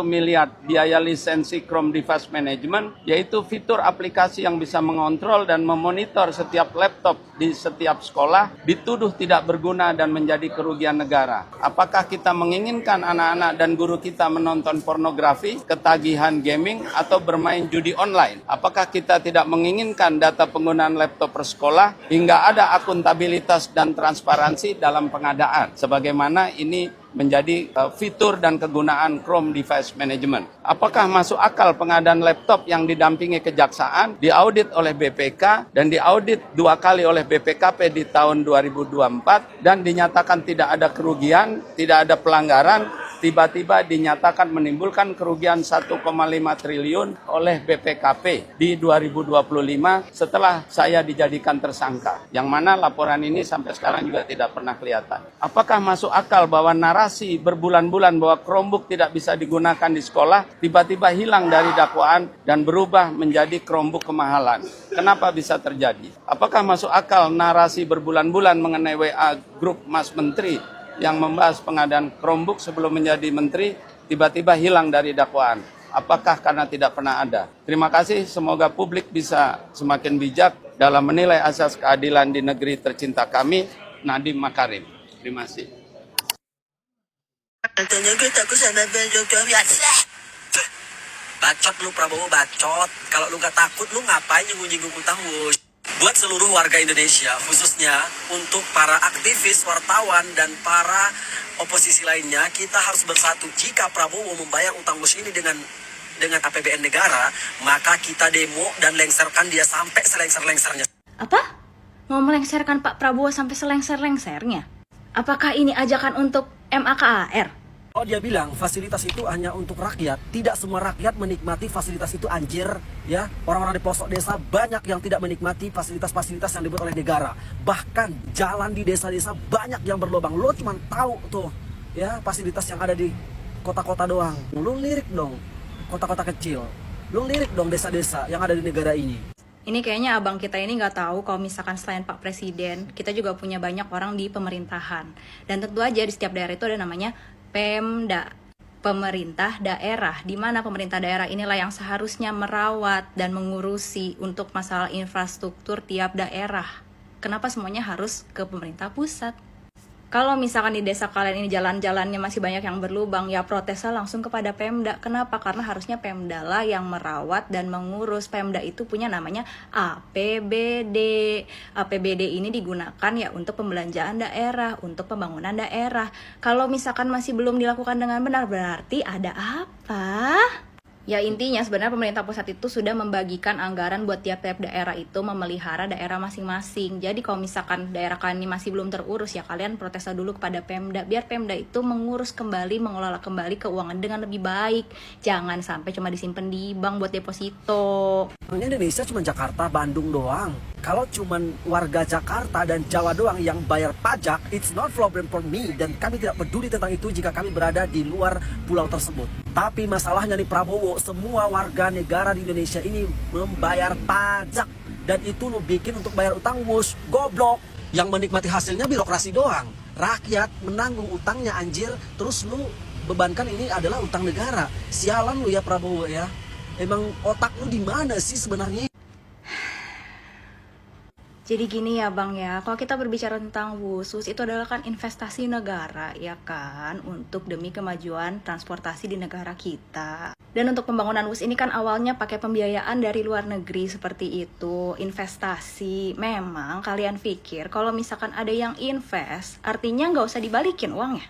Speaker 17: miliar biaya lisensi Chrome Device Management, yaitu fitur aplikasi yang bisa mengontrol dan memonitor setiap laptop di setiap sekolah, dituduh tidak berguna dan menjadi kerugian negara? Apakah kita menginginkan anak-anak dan guru kita menonton pornografi, ketagihan gaming, atau bermain judi online? Apakah kita tidak menginginkan data penggunaan laptop per sekolah hingga ada akuntabilitas dan transparansi dalam pengadaan, sebagaimana ini menjadi fitur dan kegunaan Chrome Device Management? Apakah masuk akal pengadaan laptop yang didampingi kejaksaan, diaudit oleh BPK, dan diaudit 2 kali oleh BPKP di tahun 2024, dan dinyatakan tidak ada kerugian, tidak ada pelanggaran, tiba-tiba dinyatakan menimbulkan kerugian 1,5 triliun oleh BPKP di 2025 setelah saya dijadikan tersangka, yang mana laporan ini sampai sekarang juga tidak pernah kelihatan? Apakah masuk akal bahwa narasi berbulan-bulan bahwa Chromebook tidak bisa digunakan di sekolah tiba-tiba hilang dari dakwaan dan berubah menjadi Chromebook kemahalan? Kenapa bisa terjadi? Apakah masuk akal narasi berbulan-bulan mengenai WA grup Mas Menteri yang membahas pengadaan Chromebook sebelum menjadi menteri tiba-tiba hilang dari dakwaan? Apakah karena tidak pernah ada? Terima kasih, semoga publik bisa semakin bijak dalam menilai asas keadilan di negeri tercinta kami. Nadiem Makarim. Terima kasih.
Speaker 21: Bacot lu Prabowo, bacot. Kalau lu gak takut, lu ngapain nyinggung-nyinggung utang Wush? Buat seluruh warga Indonesia, khususnya untuk para aktivis, wartawan, dan para oposisi lainnya, kita harus bersatu. Jika Prabowo membayar utang Wush ini dengan APBN negara, maka kita demo dan lengserkan dia sampai selengser-lengsernya.
Speaker 22: Apa? Mau melengsarkan Pak Prabowo sampai selengser-lengsernya? Apakah ini ajakan untuk MAKAR?
Speaker 21: Oh, dia bilang fasilitas itu hanya untuk rakyat. Tidak semua rakyat menikmati fasilitas itu, anjir. Ya, orang-orang di pelosok desa banyak yang tidak menikmati fasilitas-fasilitas yang dibuat oleh negara. Bahkan jalan di desa-desa banyak yang berlubang. Lo cuma tahu tuh, ya, fasilitas yang ada di kota-kota doang. Lo lirik dong kota-kota kecil. Lo lirik dong desa-desa yang ada di negara ini.
Speaker 22: Ini kayaknya abang kita ini nggak tahu kalau misalkan selain Pak Presiden, kita juga punya banyak orang di pemerintahan. Dan tentu aja di setiap daerah itu ada namanya Pemda, pemerintah daerah, di mana pemerintah daerah inilah yang seharusnya merawat dan mengurusi untuk masalah infrastruktur tiap daerah. Kenapa semuanya harus ke pemerintah pusat? Kalau misalkan di desa kalian ini jalan-jalannya masih banyak yang berlubang, ya protesnya langsung kepada Pemda. Kenapa? Karena harusnya Pemda lah yang merawat dan mengurus. Pemda itu punya namanya APBD. APBD ini digunakan ya untuk pembelanjaan daerah, untuk pembangunan daerah. Kalau misalkan masih belum dilakukan dengan benar, berarti ada apa? Ya intinya sebenarnya pemerintah pusat itu sudah membagikan anggaran buat tiap-tiap daerah itu memelihara daerah masing-masing. Jadi kalau misalkan daerah kalian ini masih belum terurus, ya kalian protes dulu kepada Pemda. Biar Pemda itu mengurus kembali, mengelola kembali keuangan dengan lebih baik. Jangan sampai cuma disimpan di bank buat deposito.
Speaker 21: Indonesia cuma Jakarta, Bandung doang. Kalau cuma warga Jakarta dan Jawa doang yang bayar pajak, it's not problem for me. Dan kami tidak peduli tentang itu jika kami berada di luar pulau tersebut. Tapi masalahnya nih Prabowo, semua warga negara di Indonesia ini membayar pajak. Dan itu lu bikin untuk bayar utang Wush, goblok. Yang menikmati hasilnya birokrasi doang. Rakyat menanggung utangnya anjir, terus lu bebankan ini adalah utang negara. Sialan lu ya Prabowo ya. Emang otak lu di mana sih sebenarnya?
Speaker 22: Jadi gini ya Bang ya, kalau kita berbicara tentang WUS itu adalah kan investasi negara ya kan, untuk demi kemajuan transportasi di negara kita. Dan untuk pembangunan WUS ini kan awalnya pakai pembiayaan dari luar negeri seperti itu, investasi. Memang kalian pikir kalau misalkan ada yang invest, artinya nggak usah dibalikin uangnya.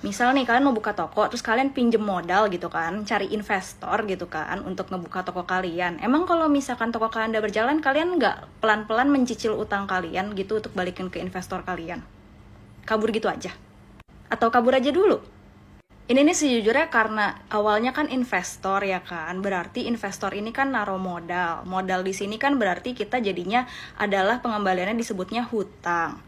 Speaker 22: Misal nih kalian mau buka toko, terus kalian pinjem modal gitu kan, cari investor gitu kan untuk ngebuka toko kalian. Emang kalau misalkan toko kalian udah berjalan, kalian nggak pelan-pelan mencicil utang kalian gitu untuk balikin ke investor kalian? Kabur gitu aja? Atau kabur aja dulu? Ini nih sejujurnya karena awalnya kan investor ya kan, berarti investor ini kan naruh modal. Modal di sini kan berarti kita jadinya adalah pengembaliannya disebutnya hutang.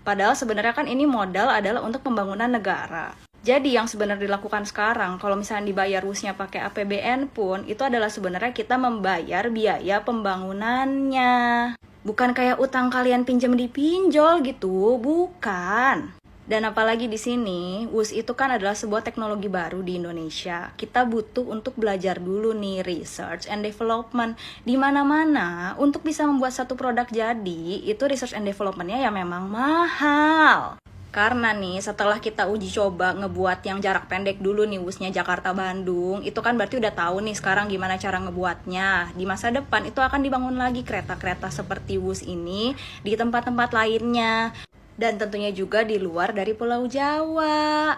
Speaker 22: Padahal sebenarnya kan ini modal adalah untuk pembangunan negara. Jadi yang sebenarnya dilakukan sekarang, kalau misalnya dibayar WUS-nya pakai APBN pun, itu adalah sebenarnya kita membayar biaya pembangunannya. Bukan kayak utang kalian pinjam di pinjol gitu, bukan. Dan apalagi di sini, WUS itu kan adalah sebuah teknologi baru di Indonesia. Kita butuh untuk belajar dulu nih research and development di mana-mana. Untuk bisa membuat satu produk jadi, itu research and development-nya ya memang mahal. Karena nih setelah kita uji coba ngebuat yang jarak pendek dulu nih WUS-nya Jakarta-Bandung, itu kan berarti udah tahu nih sekarang gimana cara ngebuatnya. Di masa depan itu akan dibangun lagi kereta-kereta seperti WUS ini di tempat-tempat lainnya. Dan tentunya juga di luar dari Pulau Jawa.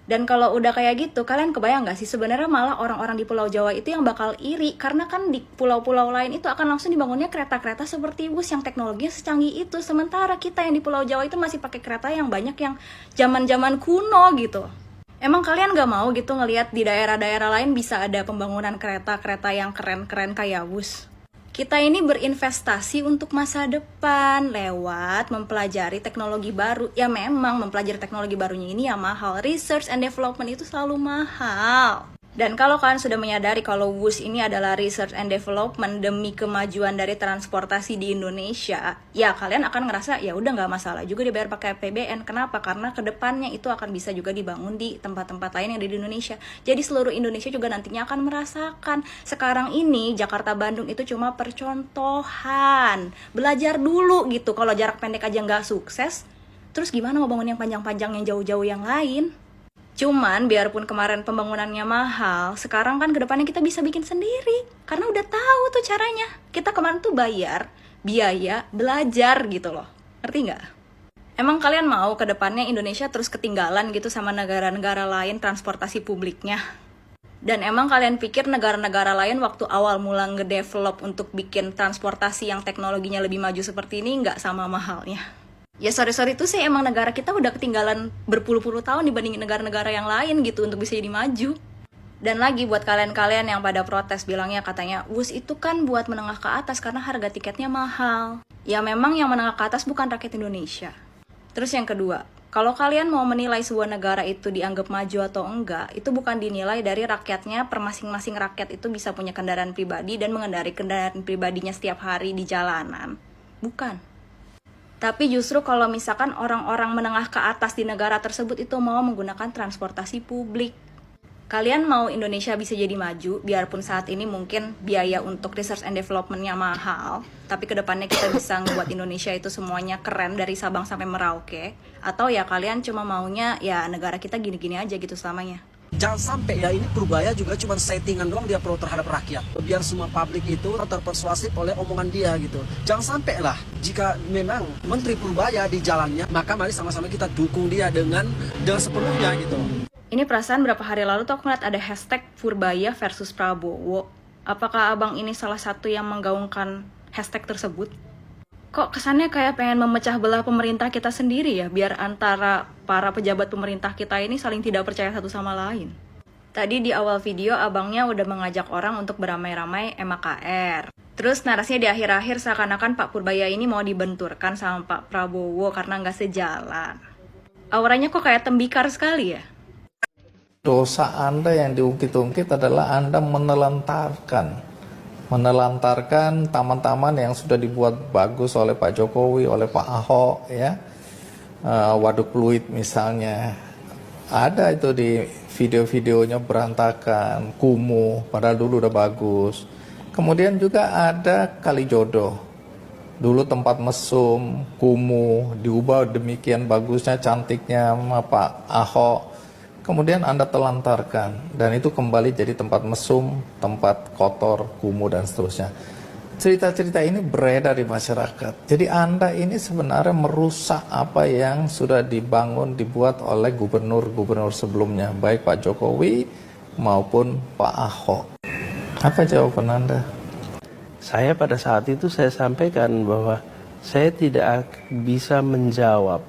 Speaker 22: Dan kalau udah kayak gitu, kalian kebayang gak sih sebenarnya malah orang-orang di Pulau Jawa itu yang bakal iri. Karena kan di pulau-pulau lain itu akan langsung dibangunnya kereta-kereta seperti WUS yang teknologinya secanggih itu. Sementara kita yang di Pulau Jawa itu masih pakai kereta yang banyak yang zaman-zaman kuno gitu. Emang kalian gak mau gitu ngelihat di daerah-daerah lain bisa ada pembangunan kereta-kereta yang keren-keren kayak WUS? Kita ini berinvestasi untuk masa depan lewat mempelajari teknologi baru. Ya memang mempelajari teknologi barunya ini ya mahal. Research and development itu selalu mahal. Dan kalau kalian sudah menyadari kalau WUS ini adalah research and development demi kemajuan dari transportasi di Indonesia, ya kalian akan ngerasa ya udah nggak masalah juga dibayar pakai APBN. Kenapa? Karena kedepannya itu akan bisa juga dibangun di tempat-tempat lain yang ada di Indonesia. Jadi seluruh Indonesia juga nantinya akan merasakan. Sekarang ini Jakarta-Bandung itu cuma percontohan. Belajar dulu gitu. Kalau jarak pendek aja nggak sukses, terus gimana mau bangun yang panjang-panjang yang jauh-jauh yang lain? Cuman biarpun kemarin pembangunannya mahal, sekarang kan kedepannya kita bisa bikin sendiri. Karena udah tahu tuh caranya. Kita kemarin tuh bayar biaya belajar gitu loh. Ngerti nggak? Emang kalian mau kedepannya Indonesia terus ketinggalan gitu sama negara-negara lain transportasi publiknya? Dan emang kalian pikir negara-negara lain waktu awal mula ngedevelop untuk bikin transportasi yang teknologinya lebih maju seperti ini nggak sama mahalnya? Ya sorry itu sih emang negara kita udah ketinggalan berpuluh-puluh tahun dibandingin negara-negara yang lain gitu untuk bisa jadi maju. Dan lagi buat kalian-kalian yang pada protes bilangnya katanya WUS itu kan buat menengah ke atas karena harga tiketnya mahal. Ya memang yang menengah ke atas bukan rakyat Indonesia. Terus yang kedua, kalau kalian mau menilai sebuah negara itu dianggap maju atau enggak, itu bukan dinilai dari rakyatnya, per masing-masing rakyat itu bisa punya kendaraan pribadi dan mengendarai kendaraan pribadinya setiap hari di jalanan. Bukan. Tapi justru kalau misalkan orang-orang menengah ke atas di negara tersebut itu mau menggunakan transportasi publik. Kalian mau Indonesia bisa jadi maju, biarpun saat ini mungkin biaya untuk research and development-nya mahal, tapi kedepannya kita bisa ngebuat Indonesia itu semuanya keren dari Sabang sampai Merauke, atau ya kalian cuma maunya ya negara kita gini-gini aja gitu selamanya.
Speaker 21: Jangan sampai ya ini Purbaya juga cuma settingan doang dia pro terhadap rakyat. Biar semua publik itu terpersuasif oleh omongan dia gitu. Jangan sampai lah jika memang Menteri Purbaya di jalannya, maka mari sama-sama kita dukung dia dengan sepenuhnya gitu.
Speaker 22: Ini perasaan berapa hari lalu tuh aku ngeliat ada hashtag Purbaya versus Prabowo. Apakah abang ini salah satu yang menggaungkan hashtag tersebut? Kok kesannya kayak pengen memecah belah pemerintah kita sendiri ya, biar antara para pejabat pemerintah kita ini saling tidak percaya satu sama lain. Tadi di awal video abangnya udah mengajak orang untuk beramai-ramai MAKR. Terus narasinya di akhir-akhir seakan-akan Pak Purbaya ini mau dibenturkan sama Pak Prabowo karena nggak sejalan. Auranya kok kayak tembikar sekali ya?
Speaker 12: Dosa Anda yang diungkit-ungkit adalah Anda menelantarkan taman-taman yang sudah dibuat bagus oleh Pak Jokowi, oleh Pak Ahok, ya, Waduk Pluit misalnya, ada itu di video-videonya berantakan, kumuh, padahal dulu udah bagus. Kemudian juga ada Kalijodo, dulu tempat mesum, kumuh, diubah demikian bagusnya, cantiknya sama Pak Ahok. Kemudian Anda telantarkan, dan itu kembali jadi tempat mesum, tempat kotor, kumuh, dan seterusnya. Cerita-cerita ini beredar di masyarakat. Jadi Anda ini sebenarnya merusak apa yang sudah dibuat oleh gubernur-gubernur sebelumnya, baik Pak Jokowi maupun Pak Ahok. Apa jawaban Anda?
Speaker 1: Saya pada saat itu saya sampaikan bahwa saya tidak bisa menjawab.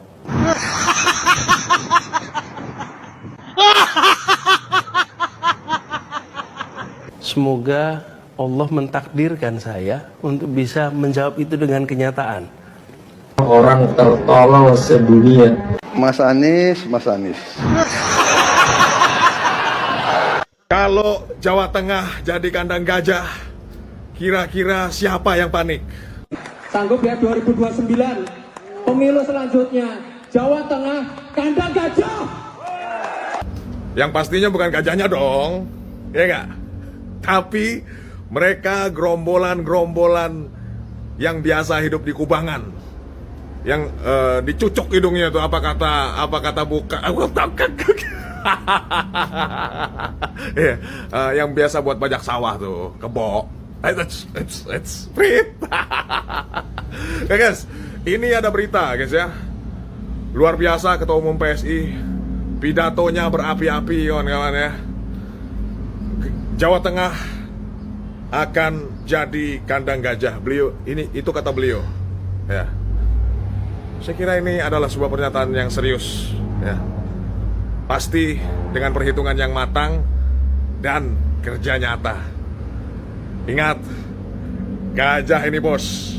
Speaker 1: Semoga Allah mentakdirkan saya untuk bisa menjawab itu dengan kenyataan.
Speaker 4: Orang tertolol sedunia.
Speaker 5: Mas Anies.
Speaker 23: Kalau Jawa Tengah jadi kandang gajah, kira-kira siapa yang panik?
Speaker 24: Sanggup ya 2029, pemilu selanjutnya, Jawa Tengah
Speaker 23: kandang gajah. Yang pastinya bukan gajahnya dong, ya nggak? Tapi mereka gerombolan-gerombolan yang biasa hidup di kubangan, yang dicucuk hidungnya tuh apa kata buka, yeah, yang biasa buat bajak sawah tuh, kebo. It's Prit. Ya guys, ini ada berita guys ya. Luar biasa Ketua Umum PSI, pidatonya berapi-api kawan-kawan ya. Jawa Tengah akan jadi kandang gajah. Itu kata beliau. Ya. Saya kira ini adalah sebuah pernyataan yang serius ya. Pasti dengan perhitungan yang matang dan kerja nyata. Ingat, gajah ini bos.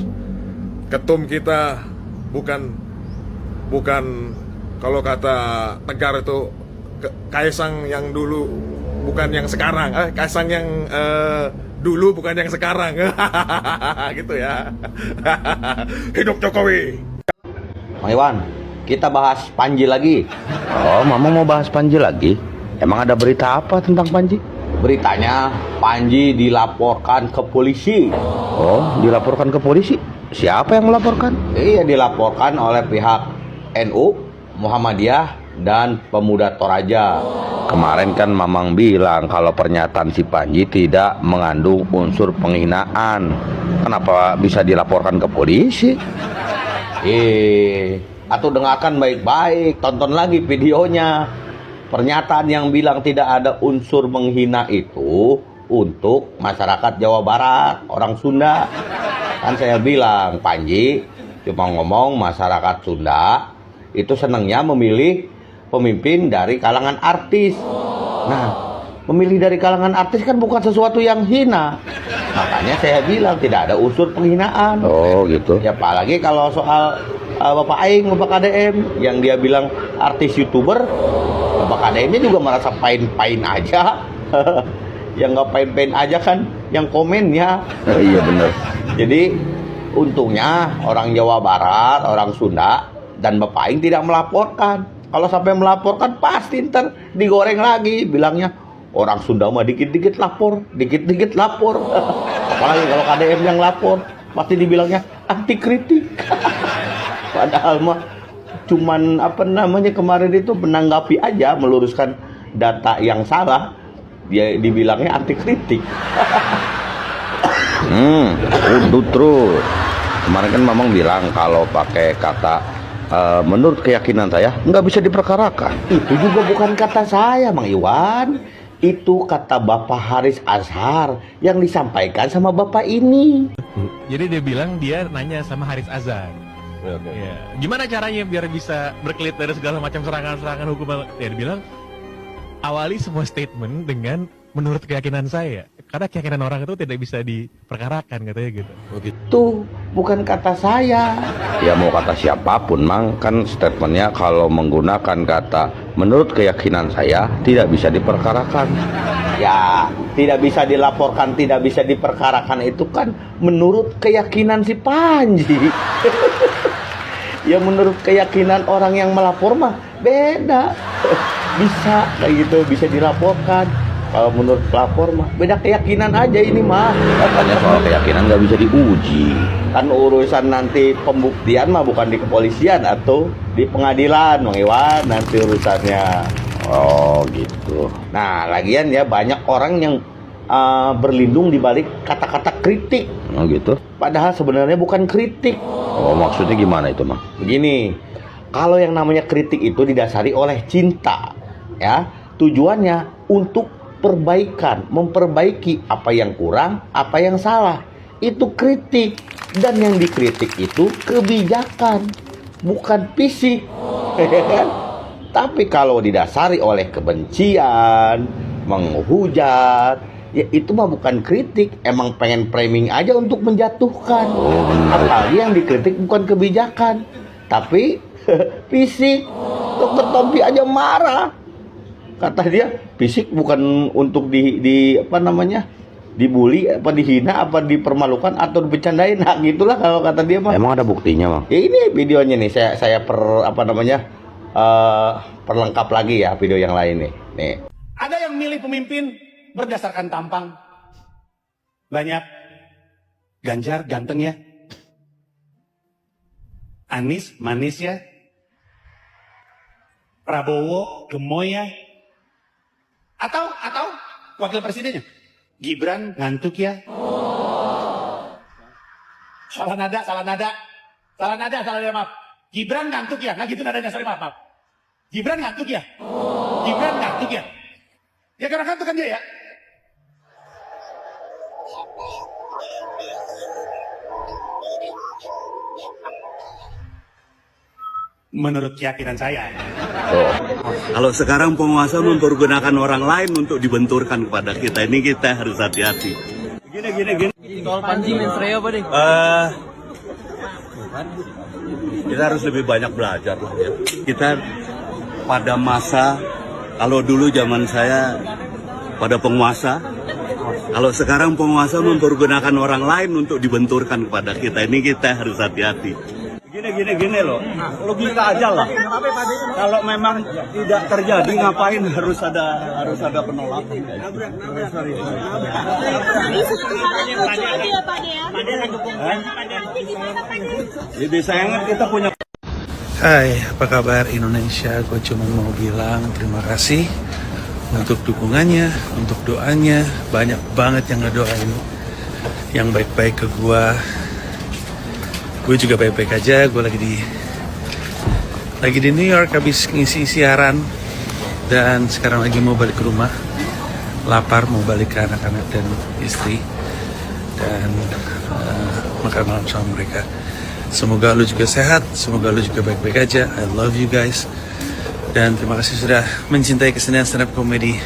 Speaker 23: Ketum kita bukan kalau kata Tegar itu Kaisang yang dulu bukan yang sekarang. Kaisang yang dulu bukan yang sekarang. Gitu ya. Hidup Jokowi.
Speaker 3: Mang Iwan, kita bahas Panji lagi. Oh, Mama mau bahas Panji lagi? Emang ada berita apa tentang Panji? Beritanya, Panji dilaporkan ke polisi. Oh, dilaporkan ke polisi? Siapa yang melaporkan? Iya, dilaporkan oleh pihak NU, Muhammadiyah, dan Pemuda Toraja. Kemarin kan Mamang bilang kalau pernyataan si Panji tidak mengandung unsur penghinaan. Kenapa bisa dilaporkan ke polisi? Atau dengarkan baik-baik, tonton lagi videonya. Pernyataan yang bilang tidak ada unsur menghina itu untuk masyarakat Jawa Barat, orang Sunda. Kan saya bilang, Panji cuma ngomong masyarakat Sunda itu senangnya memilih pemimpin dari kalangan artis. Nah, memilih dari kalangan artis kan bukan sesuatu yang hina. Makanya saya bilang tidak ada unsur penghinaan. Oh gitu. Ya apalagi kalau soal Bapak Aing, Bapak KDM yang dia bilang artis YouTuber, Bapak KDM-nya juga merasa pain-pain aja. Yang nggak pain-pain aja kan yang komennya. Oh, iya bener. Jadi untungnya orang Jawa Barat, orang Sunda dan Bapak Aing tidak melaporkan. Kalau sampai melaporkan pasti ntar digoreng lagi, bilangnya orang Sunda mah dikit-dikit lapor, dikit-dikit lapor. Apalagi kalau KDM yang lapor, pasti dibilangnya anti kritik. Padahal mah cuman kemarin itu menanggapi aja, meluruskan data yang salah, dia dibilangnya anti kritik. Udah terus. Kemarin kan Mamang bilang kalau pakai kata menurut keyakinan saya nggak bisa diperkarakan. Itu juga bukan kata saya, Mang Iwan. Itu kata Bapak Haris Azhar yang disampaikan sama Bapak ini.
Speaker 6: Jadi dia bilang dia nanya sama Haris Azhar. Ya. Gimana caranya biar bisa berkelit dari segala macam serangan-serangan hukum? Dia bilang awali semua statement dengan menurut keyakinan saya. Karena keyakinan orang itu tidak bisa diperkarakan katanya gitu.
Speaker 3: Itu bukan kata saya. Ya mau kata siapapun, Mang, kan statementnya kalau menggunakan kata menurut keyakinan saya tidak bisa diperkarakan. Ya tidak bisa dilaporkan, tidak bisa diperkarakan itu kan menurut keyakinan si Panji. Ya menurut keyakinan orang yang melapor mah beda. Bisa kayak gitu, bisa dilaporkan. Kalau menurut pelapor mah beda keyakinan aja ini mah. Katanya soal keyakinan nggak bisa diuji. Kan urusan nanti pembuktian mah bukan di kepolisian atau di pengadilan, Mang Iwan, nanti urusannya. Oh gitu. Nah lagian ya banyak orang yang berlindung di balik kata-kata kritik. Oh gitu. Padahal sebenarnya bukan kritik. Oh maksudnya gimana itu, Mang? Begini, kalau yang namanya kritik itu didasari oleh cinta, ya tujuannya untuk perbaikan, memperbaiki apa yang kurang, apa yang salah. Itu kritik. Dan yang dikritik itu kebijakan, bukan fisik. Tapi kalau didasari oleh kebencian, menghujat, ya itu mah bukan kritik, emang pengen framing aja untuk menjatuhkan. Apalagi yang dikritik bukan kebijakan, tapi fisik. Dokter Tompi aja marah. Kata dia, fisik bukan untuk dibully, apa dihina, apa dipermalukan atau dibercandain. Nah, gitulah kalau kata dia mah. Emang ada buktinya, Bang? Ya ini videonya nih, saya
Speaker 2: perlengkap lagi ya video yang lain nih. Nih.
Speaker 7: Ada yang milih pemimpin berdasarkan tampang. Banyak. Ganjar ganteng ya. Anies manis ya. Prabowo gemoy ya. Atau wakil presidennya. Gibran ngantuk ya. Salah nada, maaf. Gibran ngantuk ya, nah gitu nadanya, sorry maaf. Gibran ngantuk ya. Ya karena ngantuk kan dia ya. Menurut keyakinan saya.
Speaker 8: Kalau sekarang penguasa mempergunakan orang lain untuk dibenturkan kepada kita, ini kita harus hati-hati. Gini.
Speaker 24: Soal Panji Mensreya apa deh?
Speaker 8: Kita harus lebih banyak belajar lah ya. Kita pada masa, kalau dulu zaman saya pada penguasa, kalau sekarang penguasa mempergunakan orang lain untuk dibenturkan kepada kita, ini kita harus hati-hati. Gini loh, logika aja lah. Kalau memang tidak terjadi, ngapain harus ada penolakan? Jadi sayangnya kita punya.
Speaker 1: Hai, apa kabar Indonesia? Gue cuma mau bilang terima kasih untuk dukungannya, untuk doanya. Banyak banget yang ngedoain yang baik-baik ke gue. Gue juga baik-baik aja. Gue lagi di New York habis ngisi siaran dan sekarang lagi mau balik ke rumah. Lapar, mau balik ke anak-anak dan istri dan makan malam sama mereka. Semoga lu juga sehat, semoga lu juga baik-baik aja. I love you guys. Dan terima kasih sudah mencintai kesenian stand up comedy.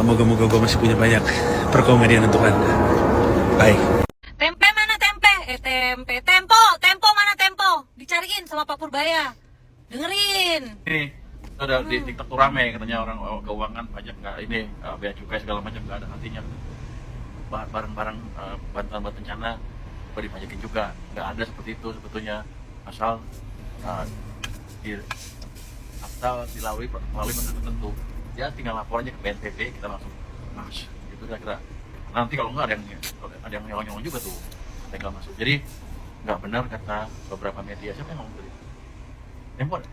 Speaker 1: Moga-moga gue masih punya banyak perkomedian untuk Anda. Bye.
Speaker 20: Tempe mana tempe? Tempo mana tempo? Dicariin sama Pak Purbaya. Dengerin.
Speaker 6: Ini ada di TikTok tuh rame katanya orang keuangan pajak nggak ini bea cukai segala macam nggak ada artinya. Barang-barang bantuan bencana dipajakin juga, nggak ada seperti itu sebetulnya, asal dilalui proses tertentu. Ya tinggal lapor aja ke BNPB, kita langsung masuk gitu kira-kira. Nanti kalau nggak ada yang nyolong juga tuh tinggal masuk. Jadi nggak benar kata beberapa media. Siapa yang ngomong tadi? Tempo ada?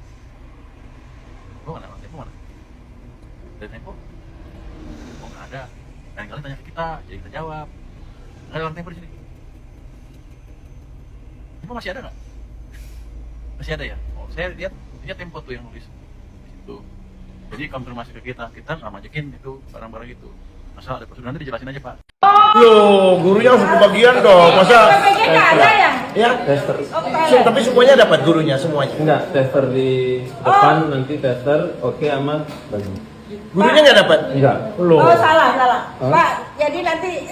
Speaker 6: Tempo mana? Dari Tempo? Oh nggak ada. Lain kali tanya ke kita, jadi kita jawab. Nggak ada orang Tempo di sini. Tempo masih ada nggak? Masih ada ya? Oh, saya lihat Tempo tuh yang nulis di situ. Jadi konfirmasi ke kita nggak majekin itu barang-barang itu. Asal ada prosedur, nanti dijelasin aja Pak.
Speaker 16: Loh, gurunya harus kebagian dong. Masa?
Speaker 20: Ada ya?
Speaker 16: Ya, tester. Tapi semuanya dapat gurunya semuanya.
Speaker 4: Enggak, tester di depan, nanti tester oke aman bagi.
Speaker 16: Gurunya nggak dapat?
Speaker 4: Enggak.
Speaker 16: Loh.
Speaker 20: Oh salah. Pak, jadi nanti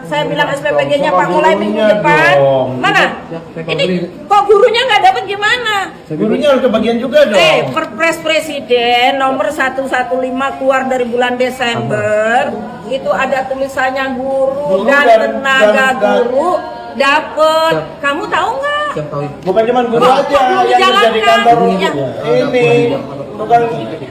Speaker 20: saya bilang SPPG-nya Pak mulai minggu depan. Mana? Ini kok gurunya nggak dapat gimana?
Speaker 16: Gurunya harus kebagian juga dong.
Speaker 20: Perpres Presiden nomor 115 keluar dari bulan Desember. Itu ada tulisannya guru dan tenaga guru dapat. Kamu tahu nggak?
Speaker 16: Bukan cuma guru aja yang jadi kantor ini.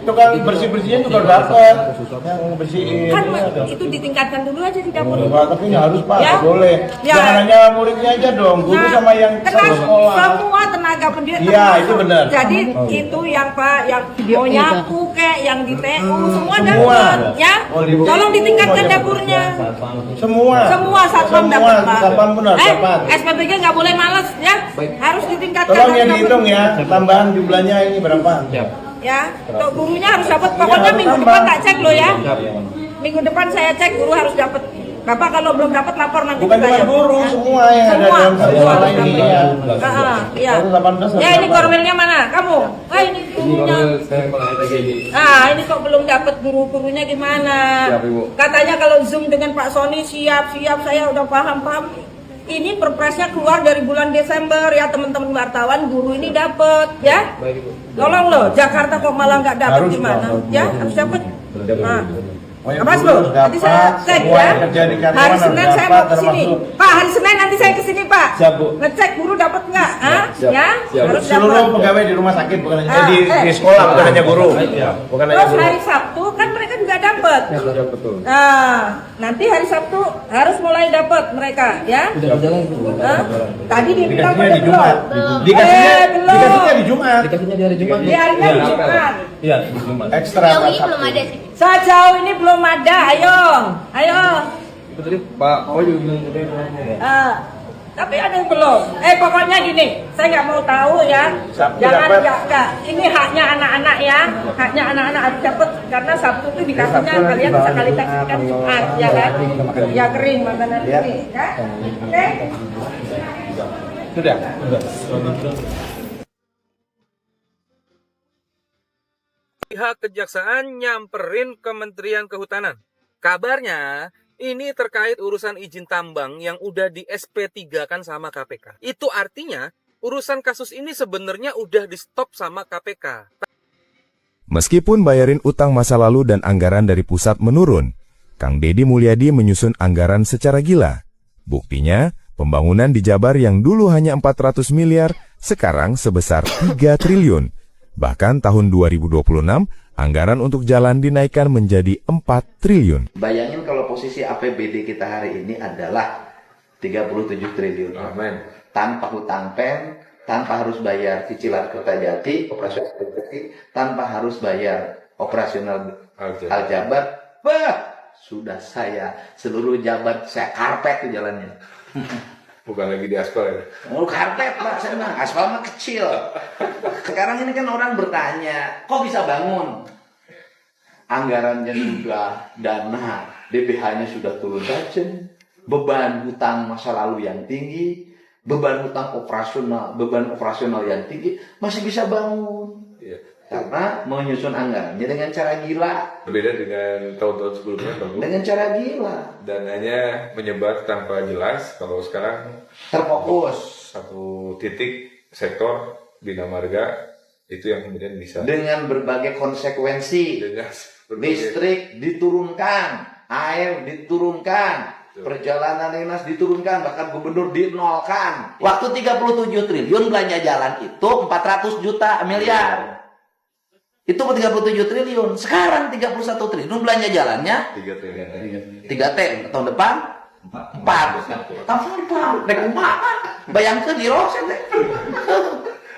Speaker 16: Tukang bersih-bersihnya juga dapat. Yang bersihin.
Speaker 20: Kan itu ditingkatkan dulu aja di dapur.
Speaker 16: Tapi nggak harus Pak,
Speaker 20: ya?
Speaker 16: boleh.
Speaker 20: Ya.
Speaker 16: Jangan hanya muridnya aja dong, guru sama yang satu sekolah.
Speaker 20: Semua tenaga pendidik.
Speaker 16: Iya, itu benar.
Speaker 20: Jadi itu yang Pak, yang mau nyapu kek, yang di TU, semua dapat, ya. Tolong ditingkatkan dapurnya. Semua satpam dapat Pak.
Speaker 16: Satpam benar, dapat.
Speaker 20: SPPG nggak boleh males, ya. Harus ditingkatkan.
Speaker 16: Tolong yang dihitung ya, tambahan jumlahnya ini berapa?
Speaker 20: Ya, untuk gurunya harus dapat. Pokoknya minggu depan tak cek lo ya. Minggu depan saya cek guru harus dapat. Bapak kalau belum dapat lapor nanti.
Speaker 16: Bukan cuma guru, semua yang ada dalam sekolah ini ya.
Speaker 20: Iya. Ya ini korwilnya mana? Kamu? Ini gurunya. Ini kok belum dapat guru-gurunya gimana? Katanya kalau Zoom dengan Pak Sony siap, saya udah paham. Ini perpresnya keluar dari bulan Desember ya teman-teman wartawan, guru ini dapat ya. Tolong loh, Jakarta kok malah nggak dapat gimana? Ya harus dapat. Mas loh, nanti saya cek ya. Hari Senin saya mau ke sini. Pak, hari Senin nanti saya ke sini Pak.
Speaker 4: Siap, Bu.
Speaker 9: Ngecek guru dapat nggak?
Speaker 4: Siap.
Speaker 9: Ya,
Speaker 4: Siap.
Speaker 9: harus
Speaker 7: Seluruh
Speaker 9: dapat.
Speaker 7: pegawai di rumah sakit bukan hanya
Speaker 9: Ah,
Speaker 7: di sekolah, bukan hanya guru. Bukan hanya
Speaker 9: Terus
Speaker 7: guru.
Speaker 9: hari Sabtu kan mereka juga dapat.
Speaker 4: Ya, betul.
Speaker 9: Nah, nanti hari Sabtu harus mulai dapat mereka, ya.
Speaker 4: Udah berjalan itu.
Speaker 9: Tadi dibilang
Speaker 7: Dikasihnya di
Speaker 9: belum.
Speaker 7: Jumat.
Speaker 9: belum.
Speaker 7: Dikasihnya di Jumat.
Speaker 4: Dikasihnya di hari Jumat.
Speaker 9: Di harinya di Jumat.
Speaker 4: Iya, di Jumat.
Speaker 7: Ekstra.
Speaker 9: belum ada sih. Sejauh ini belum ada. Ayo.
Speaker 4: Itu tadi Pak Oh juga bilang tadi.
Speaker 9: Tapi ada yang belum. Pokoknya gini, saya nggak mau tahu ya.
Speaker 7: Sabtu
Speaker 9: Jangan
Speaker 7: dapat.
Speaker 9: nggak. Ini haknya anak-anak ya. Haknya anak-anak harus dapat karena Sabtu itu dikasihnya kalian bisa kali taksikan Jumat, ya kan? Ya kering makanan kering, kan? Oke.
Speaker 7: Sudah.
Speaker 11: Pihak kejaksaan nyamperin Kementerian Kehutanan. Kabarnya ini terkait urusan izin tambang yang udah di SP3 kan sama KPK. Itu artinya urusan kasus ini sebenarnya udah di stop sama KPK.
Speaker 13: Meskipun bayarin utang masa lalu dan anggaran dari pusat menurun, Kang Deddy Mulyadi menyusun anggaran secara gila. Buktinya, pembangunan di Jabar yang dulu hanya 400 miliar, sekarang sebesar 3 triliun. Bahkan tahun 2026, anggaran untuk jalan dinaikkan menjadi 4 triliun.
Speaker 3: Bayangin kalau posisi APBD kita hari ini adalah 37 triliun.
Speaker 23: Amin.
Speaker 3: Tanpa hutang pen, tanpa harus bayar cicilan Kertajati, operasional Kertajati, tanpa harus bayar operasional Aljabar. Bah, sudah saya seluruh Jabar saya karpet tuh jalannya.
Speaker 23: Bukan lagi di aspal ya.
Speaker 3: Oh, karpet Pak, saya bilang aspal mah kecil. Sekarang ini kan orang bertanya, kok bisa bangun? Anggarannya sudah, dana DBH-nya sudah turun tajam, beban hutang masa lalu yang tinggi, beban operasional yang tinggi, masih bisa bangun.
Speaker 23: Iya.
Speaker 3: Karena menyusun anggarannya dengan cara gila.
Speaker 23: Berbeda dengan tahun-tahun sebelumnya, Bang.
Speaker 3: Dengan cara gila.
Speaker 23: Dananya menyebar tanpa jelas. Kalau sekarang
Speaker 3: terfokus
Speaker 23: satu titik sektor Bina Marga itu yang kemudian bisa
Speaker 3: dengan berbagai konsekuensi. Listrik diturunkan, air diturunkan, perjalanan dinas diturunkan, bahkan gubernur dinolkan. Waktu 37 triliun belanja jalan itu 400 juta miliar. Itu 37 triliun. Sekarang 31 triliun belanja jalannya
Speaker 23: 3 triliun.
Speaker 3: 3 T tahun depan 4. Tahun depan naik kumaha? Bayangkeun di rosen teh.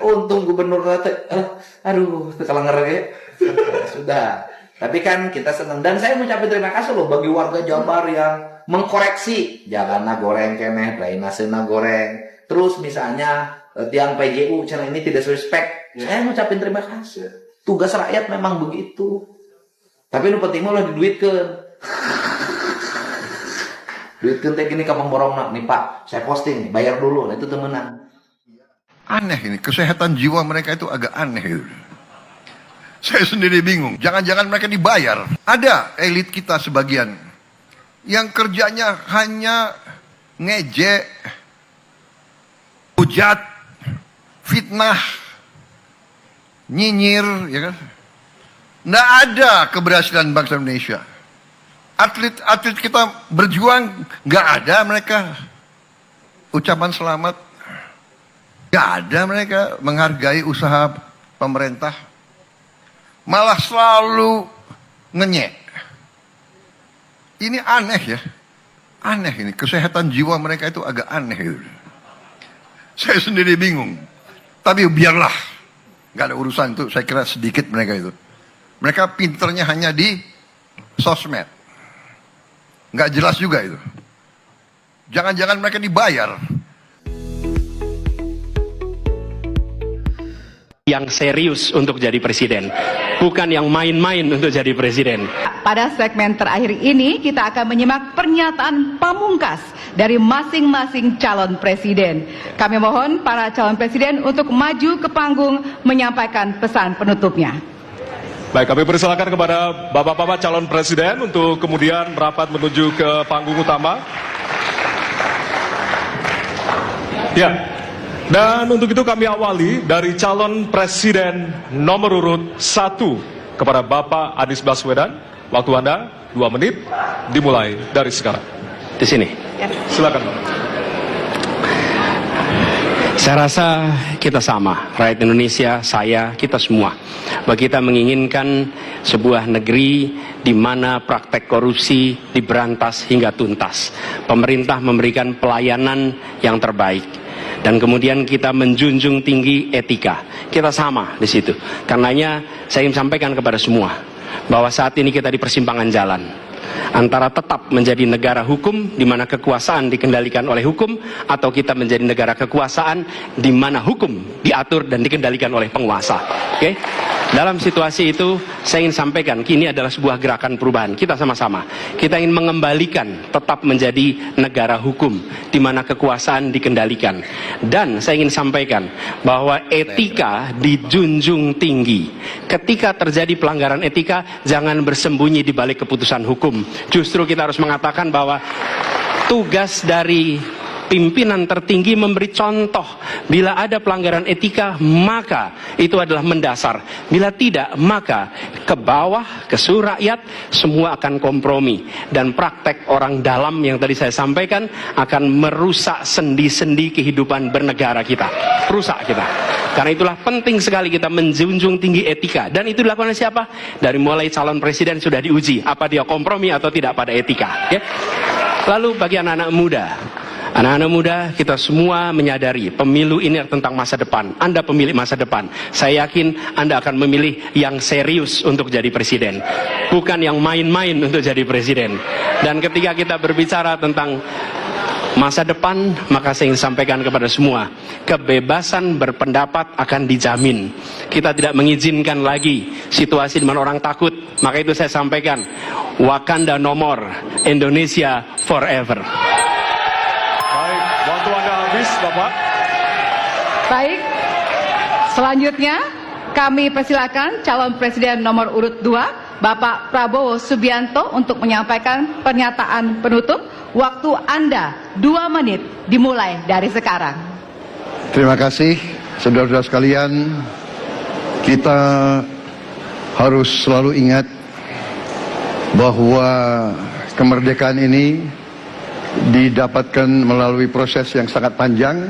Speaker 3: Untung gubernur teh aduh teu kalanger ge. Sudah. Tapi kan kita senang dan saya mengucapkan terima kasih loh bagi warga Jabar yang mengkoreksi jalanna goreng keneh, drainasena goreng. Terus misalnya tiang PJU channel ini tidak suspek. Saya mengucapkan terima kasih. Tugas rakyat memang begitu. Tapi nu penting mah diduitkeun. Duitkeun teh gini ka pemborongna nih Pak, saya posting nih, bayar dulu. Nah itu temenan.
Speaker 14: Aneh ini, kesehatan jiwa mereka itu agak aneh gitu. Saya sendiri bingung, jangan-jangan mereka dibayar. Ada elit kita sebagian yang kerjanya hanya ngejek, hujat, fitnah, nyinyir, ya kan? Nggak ada keberhasilan bangsa Indonesia. Atlet-atlet kita berjuang, nggak ada mereka ucapan selamat. Nggak ada mereka menghargai usaha pemerintah. Malah selalu ngenyek. Ini aneh ya. Aneh ini, kesehatan jiwa mereka itu agak aneh gitu. Saya sendiri bingung. Tapi biarlah. Nggak ada urusan itu, saya kira sedikit mereka itu. Mereka pinternya hanya di sosmed. Nggak jelas juga itu. Jangan-jangan mereka dibayar.
Speaker 17: Yang serius untuk jadi presiden, bukan yang main-main untuk jadi presiden.
Speaker 25: Pada segmen terakhir ini kita akan menyimak pernyataan pamungkas dari masing-masing calon presiden. Kami mohon para calon presiden untuk maju ke panggung menyampaikan pesan penutupnya.
Speaker 26: Baik, kami persilakan kepada bapak-bapak calon presiden untuk kemudian merapat menuju ke panggung utama. Ya. Dan untuk itu kami awali dari calon presiden nomor urut 1 kepada Bapak Anies Baswedan. Waktu Anda 2 menit, dimulai dari sekarang.
Speaker 17: Di sini.
Speaker 26: Silakan, Pak.
Speaker 17: Saya rasa kita sama, rakyat Indonesia, saya, kita semua, bahwa kita menginginkan sebuah negeri di mana praktek korupsi diberantas hingga tuntas. Pemerintah memberikan pelayanan yang terbaik. Dan kemudian kita menjunjung tinggi etika. Kita sama di situ. Karenanya saya ingin sampaikan kepada semua bahwa saat ini kita di persimpangan jalan antara tetap menjadi negara hukum di mana kekuasaan dikendalikan oleh hukum, atau kita menjadi negara kekuasaan di mana hukum diatur dan dikendalikan oleh penguasa. Oke? Dalam situasi itu saya ingin sampaikan ini adalah sebuah gerakan perubahan. Kita sama-sama kita ingin mengembalikan tetap menjadi negara hukum di mana kekuasaan dikendalikan. Dan saya ingin sampaikan bahwa etika dijunjung tinggi. Ketika terjadi pelanggaran etika, jangan bersembunyi di balik keputusan hukum. Justru kita harus mengatakan bahwa tugas dari pimpinan tertinggi memberi contoh. Bila ada pelanggaran etika, maka itu adalah mendasar. Bila tidak, maka ke bawah, ke seluruh rakyat, semua akan kompromi. Dan praktek orang dalam yang tadi saya sampaikan akan merusak sendi-sendi kehidupan bernegara kita. Rusak kita. Karena itulah penting sekali kita menjunjung tinggi etika. Dan itu dilakukan oleh siapa? Dari mulai calon presiden sudah diuji. Apa dia kompromi atau tidak pada etika. Ya? Lalu bagi anak-anak muda, anak-anak muda, kita semua menyadari pemilu ini tentang masa depan. Anda pemilik masa depan. Saya yakin Anda akan memilih yang serius untuk jadi presiden, bukan yang main-main untuk jadi presiden. Dan ketika kita berbicara tentang masa depan, maka saya ingin sampaikan kepada semua, kebebasan berpendapat akan dijamin. Kita tidak mengizinkan lagi situasi di mana orang takut. Maka itu saya sampaikan, Wakanda no more, Indonesia forever.
Speaker 26: Waktu Anda habis, Bapak.
Speaker 25: Baik, selanjutnya kami persilakan calon presiden nomor urut 2, Bapak Prabowo Subianto untuk menyampaikan pernyataan penutup. Waktu Anda 2 menit dimulai dari sekarang.
Speaker 14: Terima kasih, saudara-saudara sekalian. Kita harus selalu ingat bahwa kemerdekaan ini didapatkan melalui proses yang sangat panjang,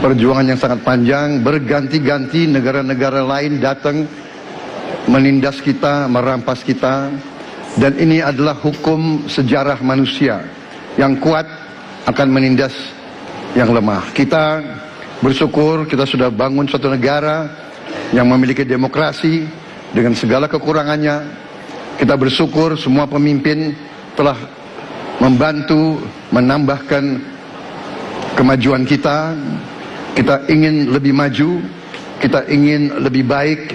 Speaker 14: perjuangan yang sangat panjang, berganti-ganti negara-negara lain datang menindas kita, merampas kita, dan ini adalah hukum sejarah manusia. Yang kuat akan menindas yang lemah. Kita bersyukur kita sudah bangun suatu negara yang memiliki demokrasi dengan segala kekurangannya. Kita bersyukur semua pemimpin telah membantu menambahkan kemajuan kita. Kita ingin lebih maju, kita ingin lebih baik,